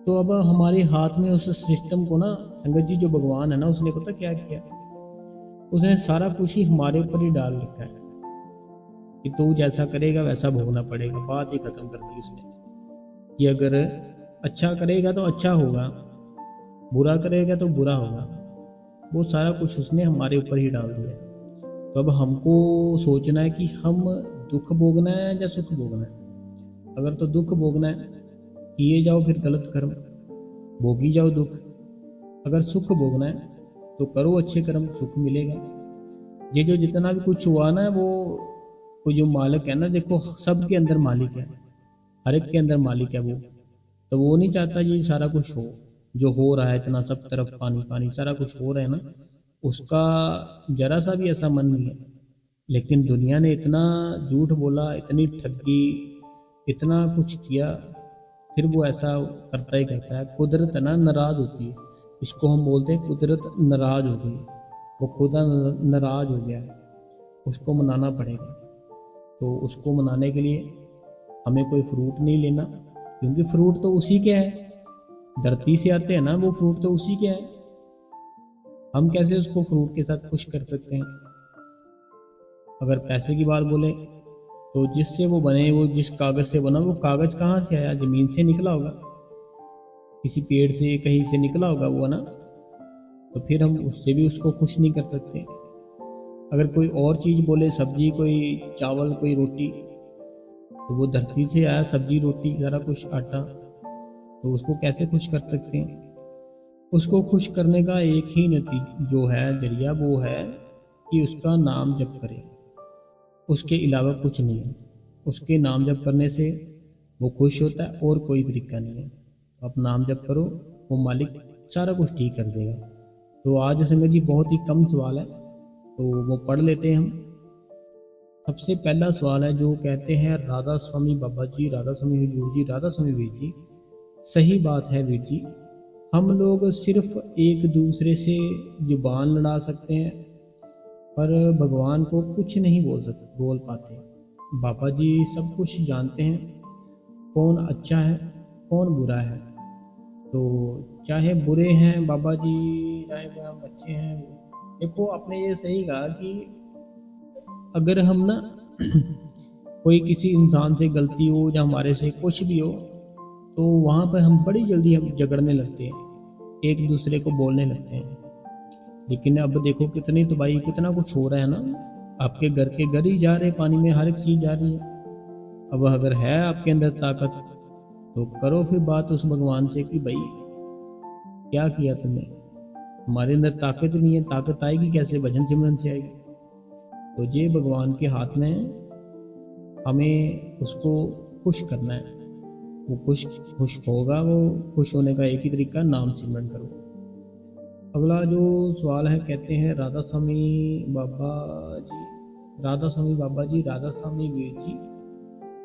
तो अब हमारे हाथ में उस सिस्टम को ना, संगत जी जो भगवान है ना, उसने पता क्या किया, उसने सारा कुछ ही हमारे ऊपर ही डाल रखा है कि तू जैसा करेगा वैसा भोगना पड़ेगा। बात ही खत्म कर दी उसने कि अगर अच्छा करेगा तो अच्छा होगा, बुरा करेगा तो बुरा होगा। वो सारा कुछ उसने हमारे ऊपर ही डाल दिया। तो अब हमको सोचना है कि हम दुख भोगना है या सुख भोगना है। अगर तो दुख भोगना है, किए जाओ फिर गलत कर्म, भोगी जाओ दुख। अगर सुख भोगना है तो करो अच्छे कर्म, सुख मिलेगा। ये जो जितना भी कुछ हुआ ना, वो जो मालिक है ना, देखो सबके अंदर मालिक है, हर एक के अंदर मालिक है वो। तो वो नहीं चाहता ये सारा कुछ हो, जो हो रहा है इतना सब तरफ पानी पानी सारा कुछ हो रहा है ना, उसका जरा सा भी ऐसा मन नहीं है। लेकिन दुनिया ने इतना झूठ बोला, इतनी ठगी, इतना कुछ किया, फिर वो ऐसा करता ही करता है। कुदरत है ना, नाराज होती है, इसको हम बोलते हैं कुदरत नाराज हो गई, वो खुदा नाराज हो गया है, उसको मनाना पड़ेगा। तो उसको मनाने के लिए हमें कोई फ्रूट नहीं लेना, क्योंकि फ्रूट तो उसी के है, धरती से आते हैं ना वो फ्रूट, तो उसी के है। हम कैसे उसको फ्रूट के साथ खुश कर सकते हैं। अगर पैसे की बात बोले तो जिससे वो बने, वो जिस कागज से बना, वो कागज कहाँ से आया, जमीन से निकला होगा, किसी पेड़ से कहीं से निकला होगा वो ना। तो फिर हम उससे भी उसको खुश नहीं कर सकते। अगर कोई और चीज़ बोले, सब्जी, कोई चावल, कोई रोटी, तो वो धरती से आया, सब्जी रोटी सारा कुछ आटा, तो उसको कैसे खुश कर सकते हैं। उसको खुश करने का एक ही जो है जरिया, वो है कि उसका नाम जप करें, उसके अलावा कुछ नहीं है। उसके नाम जप करने से वो खुश होता है, और कोई तरीका नहीं है। आप नाम जप करो, वो मालिक सारा कुछ ठीक कर देगा। तो आज संगत जी बहुत ही कम सवाल है, तो वो पढ़ लेते हैं हम। सबसे पहला सवाल है जो कहते हैं, राधा स्वामी बाबा जी, राधा स्वामी हजूर जी, राधा स्वामी वीर जी, सही बात है वीर जी, हम लोग सिर्फ एक दूसरे से जुबान लड़ा सकते हैं, पर भगवान को कुछ नहीं बोल पाते। बाबा जी सब कुछ जानते हैं, कौन अच्छा है कौन बुरा है। तो चाहे बुरे हैं बाबा जी, चाहे हम अच्छे हैं। देखो आपने ये सही कहा कि अगर हम ना कोई किसी इंसान से गलती हो या हमारे से कुछ भी हो, तो वहाँ पर हम बड़ी जल्दी हम झगड़ने लगते हैं, एक दूसरे को बोलने लगते हैं। लेकिन अब देखो कितनी तबाही, कितना कुछ हो रहा है ना, आपके घर के घर ही जा रहे, पानी में हर एक चीज़ जा रही है। अब अगर है आपके अंदर ताकत, तो करो फिर बात उस भगवान से कि भाई क्या किया तुमने, हमारे अंदर ताकत नहीं है, ताकत आएगी कैसे, भजन सिमरन से आएगी। तो ये भगवान के हाथ में है, हमें उसको खुश करना है। वो खुश होगा, वो खुश होने का एक ही तरीका, नाम सिमरन करो। अगला जो सवाल है, कहते हैं, राधा स्वामी बाबा जी, राधा स्वामी बाबा जी, राधा स्वामी वीर जी,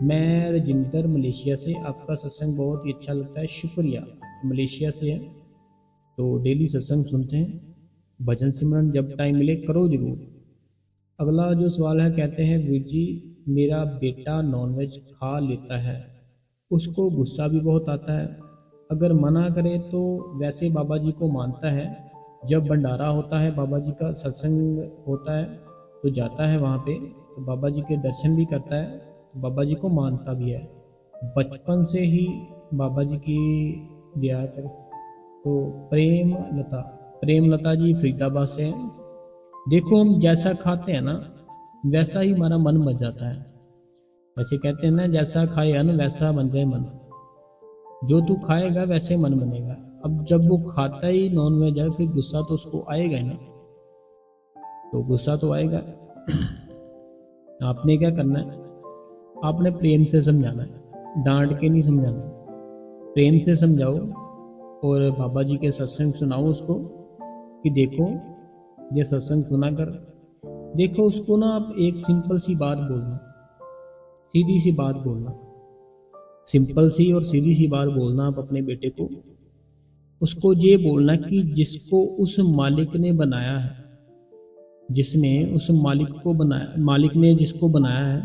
मैं रजिंदर मलेशिया से, आपका सत्संग बहुत ही अच्छा लगता है, शुक्रिया। मलेशिया से है तो डेली सत्संग सुनते हैं, भजन सिमरन जब टाइम मिले करो जरूर। अगला जो सवाल है, कहते हैं, वीर जी मेरा बेटा नॉनवेज खा लेता है, उसको गुस्सा भी बहुत आता है, अगर मना करे तो वैसे बाबा जी को मानता है, जब भंडारा होता है, बाबा जी का सत्संग होता है तो जाता है वहाँ पे, तो बाबा जी के दर्शन भी करता है, तो बाबा जी को मानता भी है, बचपन से ही बाबा जी की दया कर। तो प्रेम लता जी फरीदाबाद से हैं। देखो हम जैसा खाते हैं ना, वैसा ही हमारा मन बन जाता है। वैसे कहते हैं ना, जैसा खाए अन्न वैसा बन जाए मन, जो तू खाएगा वैसे मन बनेगा। अब जब वो खाता ही नॉन वेज है, फिर गुस्सा तो उसको आएगा ही ना, तो गुस्सा तो आएगा। आपने क्या करना है, आपने प्रेम से समझाना है, डांट के नहीं समझाना, प्रेम से समझाओ। और बाबा जी के सत्संग सुनाओ उसको कि देखो ये सत्संग सुना कर। देखो उसको ना आप एक सिंपल सी बात बोलना, सीधी सी बात बोलना, सिंपल सी और सीधी सी बात बोलना आप अपने बेटे को उसको ये बोलना कि जिसको उस मालिक ने बनाया है, जिसने उस मालिक को बनाया, मालिक ने जिसको बनाया है,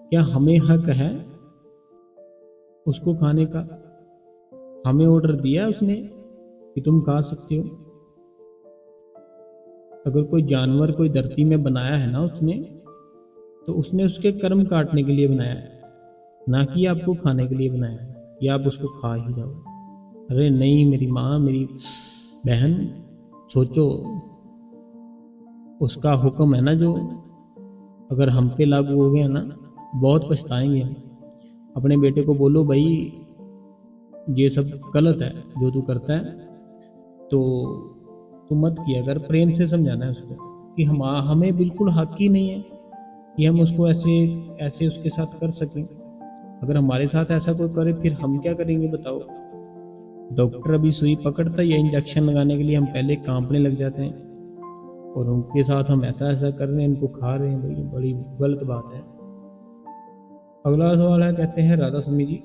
क्या हमें हक है उसको खाने का? हमें ऑर्डर दिया उसने कि तुम खा सकते हो? अगर कोई जानवर कोई धरती में बनाया है ना उसने, तो उसने उसके कर्म काटने के लिए बनाया है, ना कि आपको खाने के लिए बनाया है या आप उसको खा ही जाओ। अरे नहीं मेरी माँ, मेरी बहन, सोचो, उसका हुक्म है ना जो अगर हम पे लागू हो गया ना, बहुत पछताएंगे हम। अपने बेटे को बोलो भाई ये सब गलत है जो तू करता है, तो तू मत किया कर। प्रेम से समझाना है उसको कि हमें बिल्कुल हक ही नहीं है कि हम उसको ऐसे ऐसे उसके साथ कर सकें। अगर हमारे साथ ऐसा कोई करे फिर हम क्या करेंगे बताओ? डॉक्टर अभी सुई पकड़ता है या इंजेक्शन लगाने के लिए हम पहले कांपने लग जाते हैं, और उनके साथ हम ऐसा ऐसा कर रहे हैं, इनको खा रहे हैं। भाई बड़ी गलत बात है। अगला सवाल है, कहते हैं राधा स्वामी जी,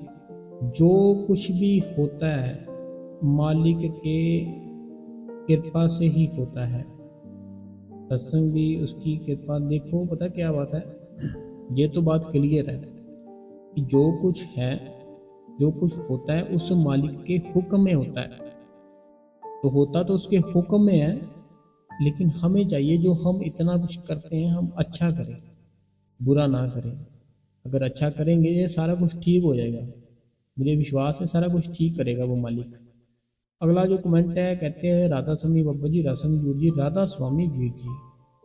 जो कुछ भी होता है मालिक के कृपा से ही होता है, सत्संग भी उसकी कृपा। देखो पता क्या बात है, ये तो बात क्लियर है कि जो कुछ है, जो कुछ होता है उस मालिक के हुक्म में होता है। तो होता तो उसके हुक्म में है, लेकिन हमें चाहिए जो हम इतना कुछ करते हैं हम अच्छा करें, बुरा ना करें। अगर अच्छा करेंगे ये सारा कुछ ठीक हो जाएगा, मुझे विश्वास है सारा कुछ ठीक करेगा वो मालिक। अगला जो कमेंट है, कहते हैं राधा स्वामी बाबा जी, राधा स्वामी वीर जी, राधा स्वामी वीर जी,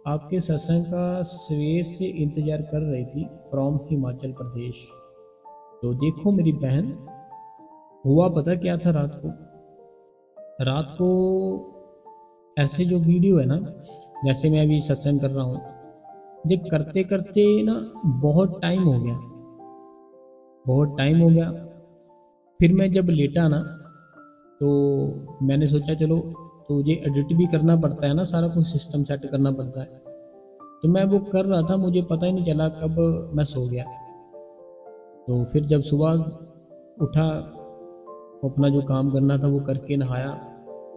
आपके सत्संग का सवेर से इंतजार कर रही थी फ्रॉम हिमाचल प्रदेश। तो देखो मेरी बहन, हुआ पता क्या था रात को? रात को ऐसे जो वीडियो है ना, जैसे मैं अभी सत्संग कर रहा हूँ, ये करते करते ना बहुत टाइम हो गया, बहुत टाइम हो गया। फिर मैं जब लेटा ना, तो मैंने सोचा चलो, तो ये एडिट भी करना पड़ता है ना, सारा कुछ सिस्टम सेट करना पड़ता है। तो मैं वो कर रहा था, मुझे पता ही नहीं चला कब मैं सो गया। तो फिर जब सुबह उठा, अपना जो काम करना था वो करके नहाया,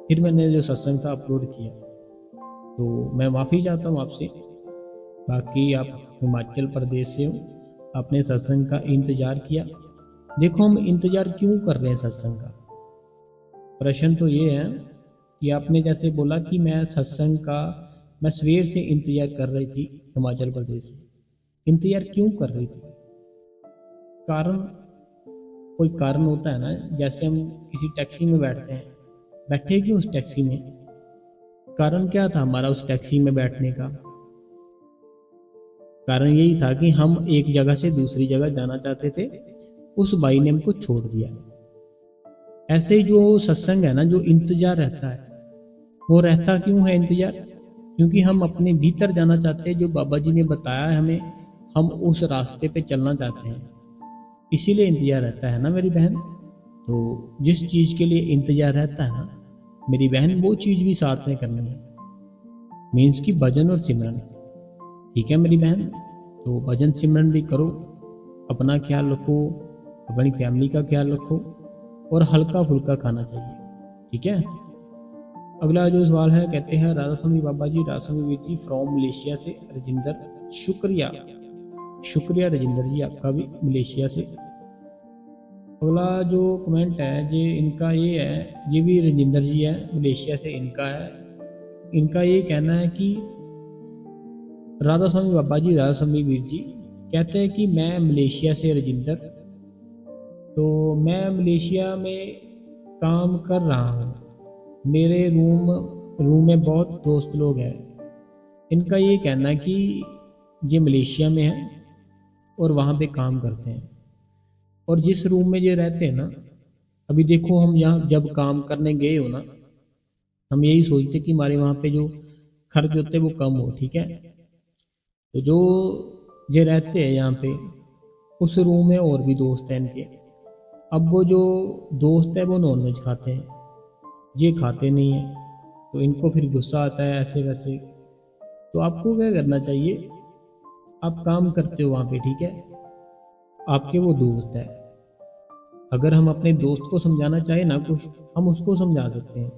फिर मैंने जो सत्संग था अपलोड किया। तो मैं माफ़ी चाहता हूँ आपसे। बाकी आप हिमाचल प्रदेश से हो, आपने सत्संग का इंतज़ार किया। देखो हम इंतज़ार क्यों कर रहे हैं सत्संग का? प्रश्न तो ये है कि आपने जैसे बोला कि मैं सत्संग का मैं सवेर से इंतज़ार कर रही थी हिमाचल प्रदेश से। इंतज़ार क्यों कर रही थी? कारण, कोई कारण होता है ना। जैसे हम किसी टैक्सी में बैठते हैं, बैठे क्यों उस टैक्सी में? कारण क्या था हमारा उस टैक्सी में बैठने का? कारण यही था कि हम एक जगह से दूसरी जगह जाना चाहते थे, उस भाई ने हमको छोड़ दिया। ऐसे ही जो सत्संग है ना, जो इंतजार रहता है, वो रहता क्यों है इंतजार? क्योंकि हम अपने भीतर जाना चाहते हैं, जो बाबा जी ने बताया है हमें, हम उस रास्ते पे चलना चाहते हैं, इसीलिए इंतजार रहता है ना मेरी बहन। तो जिस चीज़ के लिए इंतजार रहता है ना मेरी बहन, वो चीज़ भी साथ में करनी है, मीन्स की भजन और सिमरन। ठीक है मेरी बहन? तो भजन सिमरन भी करो, अपना ख्याल रखो, अपनी फैमिली का ख्याल रखो, और हल्का फुल्का खाना चाहिए। ठीक है? अगला जो सवाल है, कहते हैं राधा स्वामी बाबा जी, राधा स्वामी वीर जी फ्रॉम मलेशिया से, राजिंदर। शुक्रिया, शुक्रिया राजिंदर जी आपका भी मलेशिया से। अगला जो कमेंट है जी इनका ये है, ये भी राजिंदर जी है मलेशिया से, इनका है, इनका ये कहना है कि राधा स्वामी बाबा जी, राधा स्वामी वीर जी, कहते हैं कि मैं मलेशिया से राजिंदर, तो मैं मलेशिया में काम कर रहा हूँ, मेरे रूम में बहुत दोस्त लोग हैं। इनका ये कहना है कि ये मलेशिया में है और वहाँ पे काम करते हैं, और जिस रूम में ये रहते हैं ना, अभी देखो हम यहाँ जब काम करने गए हो ना, हम यही सोचते कि हमारे वहाँ पे जो खर्च होते हैं वो कम हो। ठीक है? तो जो ये रहते हैं यहाँ पे, उस रूम में और भी दोस्त हैं इनके। अब वो जो दोस्त है वो नॉनवेज खाते हैं, ये खाते नहीं है, तो इनको फिर गुस्सा आता है ऐसे वैसे। तो आपको क्या करना चाहिए? आप काम करते हो वहाँ पे, ठीक है, आपके वो दोस्त है, अगर हम अपने दोस्त को समझाना चाहे ना कुछ, हम उसको समझा सकते हैं,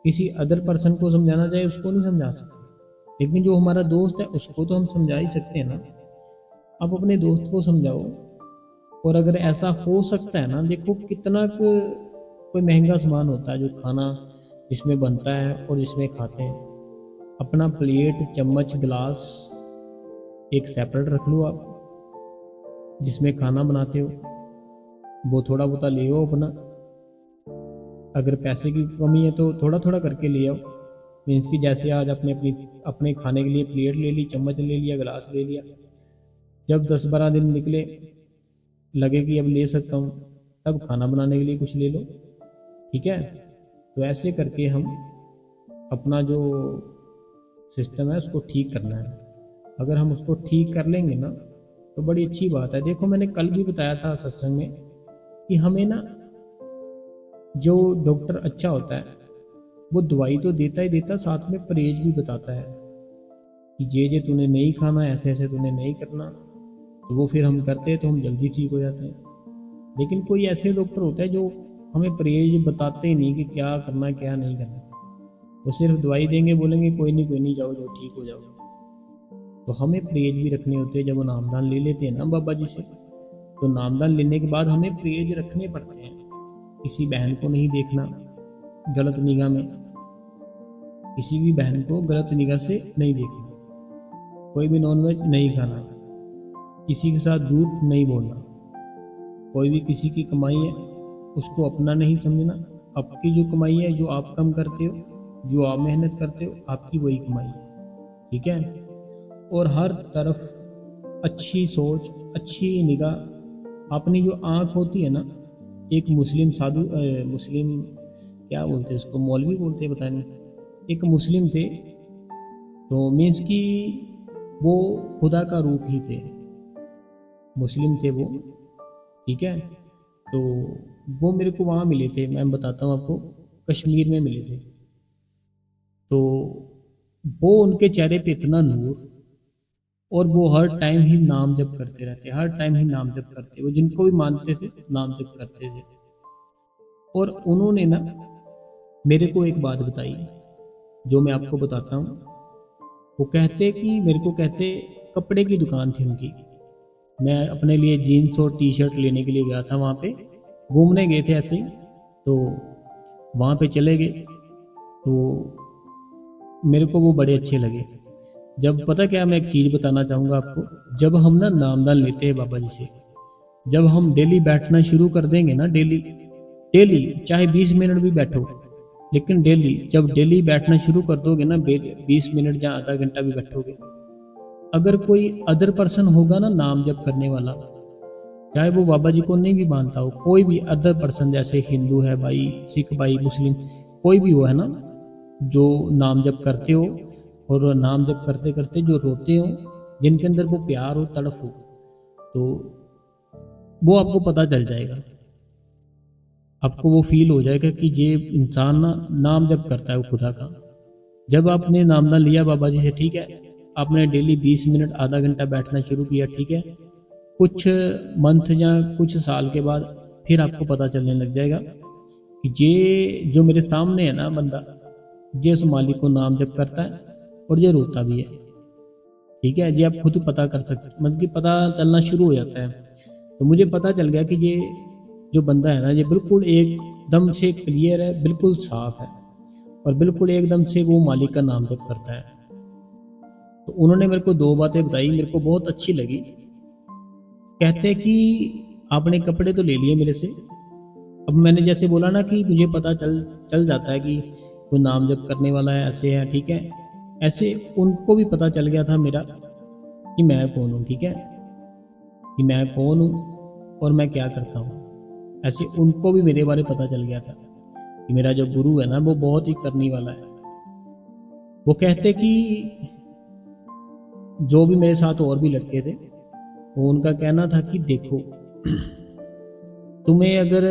किसी अदर पर्सन को समझाना चाहे उसको नहीं समझा सकते, लेकिन जो हमारा दोस्त है उसको तो हम समझा ही सकते हैं ना। आप अपने दोस्त को समझाओ। और अगर ऐसा हो सकता है ना, देखो कितना कोई महंगा सामान होता है जो खाना जिसमें बनता है और जिसमें खाते हैं, अपना प्लेट चम्मच गिलास एक सेपरेट रख लो आप, जिसमें खाना बनाते हो वो थोड़ा बहुत ले आओ अपना। अगर पैसे की कमी है तो थोड़ा थोड़ा करके ले आओ। मीन्स कि जैसे आज अपने खाने के लिए प्लेट ले ली, चम्मच ले लिया, गिलास ले लिया, जब 10-12 दिन निकले लगे कि अब ले सकता हूँ, तब खाना बनाने के लिए कुछ ले लो। ठीक है, तो ऐसे करके हम अपना जो सिस्टम है उसको ठीक करना है। अगर हम उसको ठीक कर लेंगे ना तो बड़ी अच्छी बात है। देखो मैंने कल भी बताया था सत्संग में कि हमें ना, जो डॉक्टर अच्छा होता है वो दवाई तो देता ही देता, साथ में परहेज भी बताता है कि ये तूने नहीं खाना, ऐसे ऐसे तूने नहीं करना। तो वो फिर हम करते हैं तो हम जल्दी ठीक हो जाते हैं। लेकिन कोई ऐसे डॉक्टर होता है जो हमें परहेज बताते ही नहीं कि क्या करना क्या नहीं करना, वो सिर्फ दवाई देंगे, बोलेंगे कोई नहीं जाओ जाओ ठीक हो जाओ। तो हमें परहेज भी रखने होते हैं। जब वो नामदान ले लेते हैं ना बाबा जी से, तो नामदान लेने के बाद हमें परहेज रखने पड़ते हैं। किसी बहन को नहीं देखना गलत निगाह में, किसी भी बहन को गलत निगाह से नहीं देखना, कोई भी नॉनवेज नहीं खाना, किसी के साथ झूठ नहीं बोलना, कोई भी किसी की कमाई है उसको अपना नहीं समझना। आपकी जो कमाई है, जो आप कम करते हो, जो आप मेहनत करते हो, आपकी वही कमाई है। ठीक है, और हर तरफ अच्छी सोच, अच्छी निगाह। अपनी जो आँख होती है ना, एक मुस्लिम साधु मुस्लिम क्या बोलते हैं उसको, मौलवी बोलते हैं पता नहीं, एक मुस्लिम थे, तो मीन्स कि वो खुदा का रूप ही थे, मुस्लिम थे वो। ठीक है, तो वो मेरे को वहाँ मिले थे, मैं बताता हूँ आपको, कश्मीर में मिले थे। तो वो उनके चेहरे पे इतना नूर, और वो हर टाइम ही नाम जप करते रहते, हर टाइम ही नाम जप करते, वो जिनको भी मानते थे नाम जप करते थे। और उन्होंने ना मेरे को एक बात बताई जो मैं आपको बताता हूँ। वो कहते कि मेरे को कहते, कपड़े की दुकान थी उनकी, मैं अपने लिए जीन्स और टी शर्ट लेने के लिए गया था, वहाँ पे घूमने गए थे ऐसे ही, तो वहाँ पे चले गए, तो मेरे को वो बड़े अच्छे लगे। जब पता क्या, मैं एक चीज़ बताना चाहूँगा आपको, जब हम ना नामदान लेते हैं बाबा जी से, जब हम डेली बैठना शुरू कर देंगे ना, डेली डेली चाहे 20 मिनट भी बैठो, लेकिन डेली, जब डेली बैठना शुरू कर दोगे ना, 20 मिनट या आधा घंटा भी बैठोगे, अगर कोई अदर पर्सन होगा ना नाम जप करने वाला, चाहे वो बाबा जी को नहीं भी मानता हो, कोई भी अदर पर्सन, जैसे हिंदू है भाई, सिख भाई, मुस्लिम, कोई भी हो है ना, जो नाम जप करते हो और नाम जप करते करते जो रोते हो, जिनके अंदर वो प्यार हो, तड़प हो, तो वो आपको पता चल जाएगा, आपको वो फील हो जाएगा कि ये इंसान ना नाम जप करता है वो खुदा का। जब आपने नामदान लिया बाबा जी से, ठीक है, आपने डेली 20 मिनट आधा घंटा बैठना शुरू किया, ठीक है, कुछ मंथ या कुछ साल के बाद फिर आपको पता चलने लग जाएगा कि ये जो मेरे सामने है ना बंदा, ये उस मालिक को नाम जप करता है और ये रोता भी है। ठीक है, ये आप खुद पता कर सकते, मतलब कि पता चलना शुरू हो जाता है। तो मुझे पता चल गया कि ये जो बंदा है ना, ये बिल्कुल एकदम से क्लियर है, बिल्कुल साफ है, और बिल्कुल एकदम से वो मालिक का नाम जप करता है। तो उन्होंने मेरे को 2 बातें बताई, मेरे को बहुत अच्छी लगी। कहते कि आपने कपड़े तो ले लिए मेरे से, अब मैंने जैसे बोला ना कि मुझे पता चल जाता है कि कोई नाम जप करने वाला है, ऐसे है, ठीक है, ऐसे उनको भी पता चल गया था मेरा कि मैं कौन हूँ। ठीक है, कि मैं कौन हूँ और मैं क्या करता हूँ, ऐसे उनको भी मेरे बारे पता चल गया था कि मेरा जो गुरु है ना वो बहुत ही करने वाला है। वो कहते कि जो भी मेरे साथ और भी लड़के थे, वो उनका कहना था कि देखो, तुम्हें अगर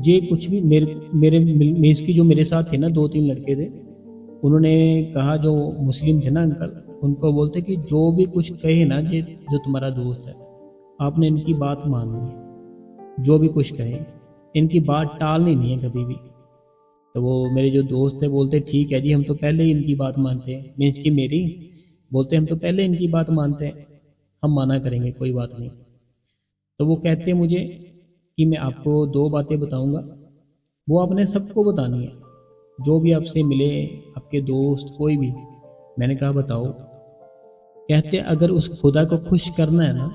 ये कुछ भी मेरे मेज की जो मेरे साथ थे ना 2-3 लड़के थे, उन्होंने कहा, जो मुस्लिम थे ना अंकल, उनको बोलते कि जो भी कुछ कहे ना, ये जो तुम्हारा दोस्त है, आपने इनकी बात माननी है। जो भी कुछ कहे, इनकी बात टालनी नहीं है कभी भी। तो वो मेरे जो दोस्त थे बोलते ठीक है जी, हम तो पहले ही इनकी बात मानते हैं, मीन्स की मेरी, बोलते हम तो पहले इनकी बात मानते हैं, हम माना करेंगे, कोई बात नहीं। तो वो कहते मुझे कि मैं आपको दो बातें बताऊंगा, वो आपने सबको बतानी है, जो भी आपसे मिले, आपके दोस्त कोई भी। मैंने कहा बताओ। कहते अगर उस खुदा को खुश करना है ना,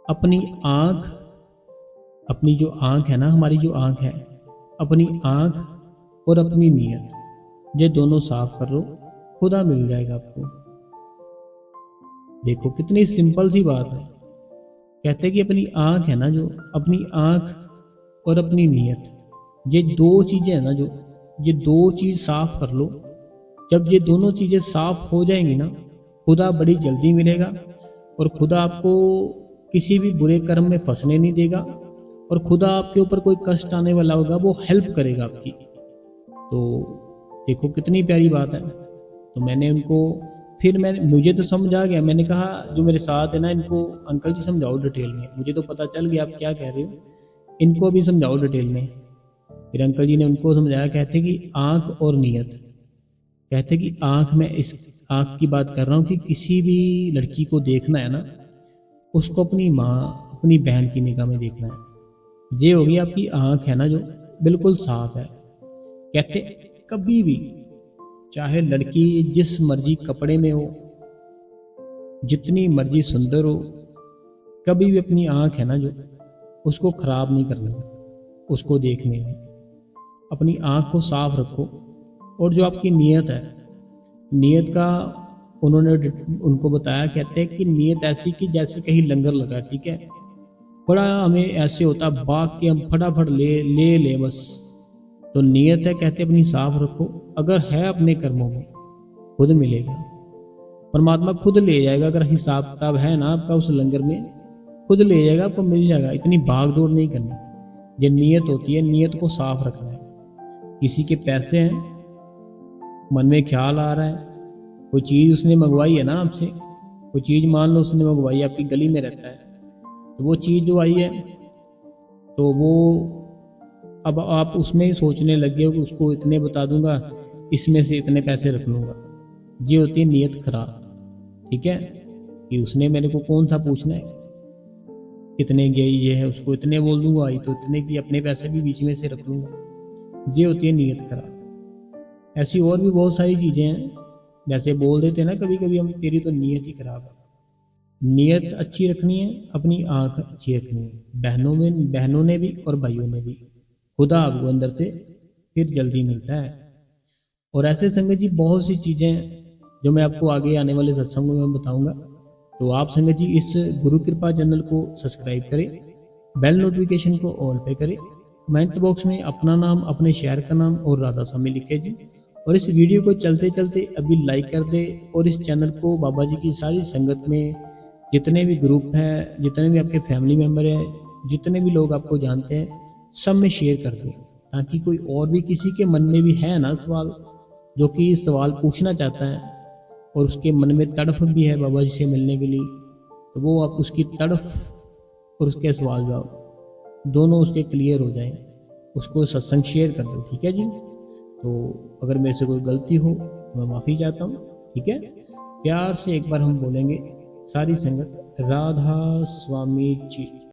अपनी आँख, अपनी जो आँख है ना, हमारी जो आँख है, अपनी आँख और अपनी नीयत, ये दोनों साफ कर लो, खुदा मिल जाएगा आपको। देखो कितनी सिंपल सी बात है। कहते कि अपनी आँख है ना जो, अपनी आँख और अपनी नीयत, ये दो चीज़ें हैं ना जो, ये दो चीज़ साफ कर लो। जब ये दोनों चीज़ें साफ हो जाएंगी ना, खुदा बड़ी जल्दी मिलेगा, और खुदा आपको किसी भी बुरे कर्म में फंसने नहीं देगा, और खुदा आपके ऊपर कोई कष्ट आने वाला होगा वो हेल्प करेगा आपकी। तो देखो कितनी प्यारी बात है। तो मैंने उनको, फिर मुझे तो समझ आ गया, मैंने कहा जो मेरे साथ है ना, इनको अंकल जी समझाओ डिटेल में, मुझे तो पता चल गया आप क्या कह रहे हो, इनको भी समझाओ डिटेल में। फिर अंकल जी ने उनको समझाया। कहते कि आँख और नीयत, कहते कि आँख में, इस आँख की बात कर रहा हूँ कि किसी भी लड़की को देखना है ना, उसको अपनी माँ, अपनी बहन की निगाह में देखना है। ये होगी आपकी आँख है ना जो, बिल्कुल साफ है। कहते कभी भी, चाहे लड़की जिस मर्जी कपड़े में हो, जितनी मर्जी सुंदर हो, कभी भी अपनी आँख है ना जो, उसको खराब नहीं करना, उसको देखने में अपनी आँख को साफ रखो। और जो आपकी नीयत है, नीयत का उन्होंने उनको बताया। कहते हैं कि नीयत ऐसी कि जैसे कहीं लंगर लगा, ठीक है, बड़ा हमें ऐसे होता भाग के हम फटाफट ले बस। तो नीयत है, कहते अपनी साफ रखो। अगर है अपने कर्मों में, खुद मिलेगा, परमात्मा खुद ले जाएगा। अगर हिसाब किताब है ना आपका उस लंगर में, खुद ले जाएगा, आपको मिल जाएगा। इतनी भाग दौड़ नहीं करनी। ये नीयत होती है, नीयत को साफ रखना है। किसी के पैसे हैं, मन में ख्याल आ रहा है, कोई चीज़ उसने मंगवाई है ना आपसे, कोई चीज़ मान लो उसने मंगवाई, आपकी गली में रहता है, तो वो चीज़ जो आई है, तो वो अब आप उसमें सोचने लगे हो कि उसको इतने बता दूंगा, इसमें से इतने पैसे रख लूँगा। ये होती है नीयत खराब। ठीक है, कि उसने मेरे को कौन सा पूछना है कितने गई, ये है, उसको इतने बोल दूंगा, आई तो इतने की, अपने पैसे भी बीच में से रख लूँगा। ये होती है नीयत खराब। ऐसी और भी बहुत सारी चीज़ें हैं, जैसे बोल देते हैं ना कभी कभी हम, तेरी तो नीयत ही खराब है। नीयत अच्छी रखनी है, अपनी आँख अच्छी रखनी है, बहनों ने भी और भाइयों ने भी। खुदा आपको अंदर से फिर जल्दी मिलता है। और ऐसे संगत जी बहुत सी चीज़ें जो मैं आपको आगे आने वाले सत्संगों में बताऊंगा। तो आप संगत जी इस गुरु कृपा चैनल को सब्सक्राइब करें, बेल नोटिफिकेशन को ऑल पे करें, कमेंट बॉक्स में अपना नाम, अपने शहर का नाम और राधा स्वामी लिखे जी। और इस वीडियो को चलते चलते अभी लाइक कर दे, और इस चैनल को बाबा जी की सारी संगत में, जितने भी ग्रुप हैं, जितने भी आपके फैमिली मेम्बर हैं, जितने भी लोग आपको जानते हैं, सब में शेयर कर दें, ताकि कोई और भी किसी के मन में भी है ना सवाल, जो कि सवाल पूछना चाहता है और उसके मन में तड़फ भी है बाबा जी से मिलने के लिए, तो वो आप उसकी तड़फ और उसके सवाल जवाब दोनों उसके क्लियर हो जाए। उसको सत्संग शेयर कर दो, ठीक है जी। तो अगर मेरे से कोई गलती हो तो मैं माफ़ी चाहता हूँ, ठीक है। प्यार से एक बार हम बोलेंगे सारी संगत, राधा स्वामी जी।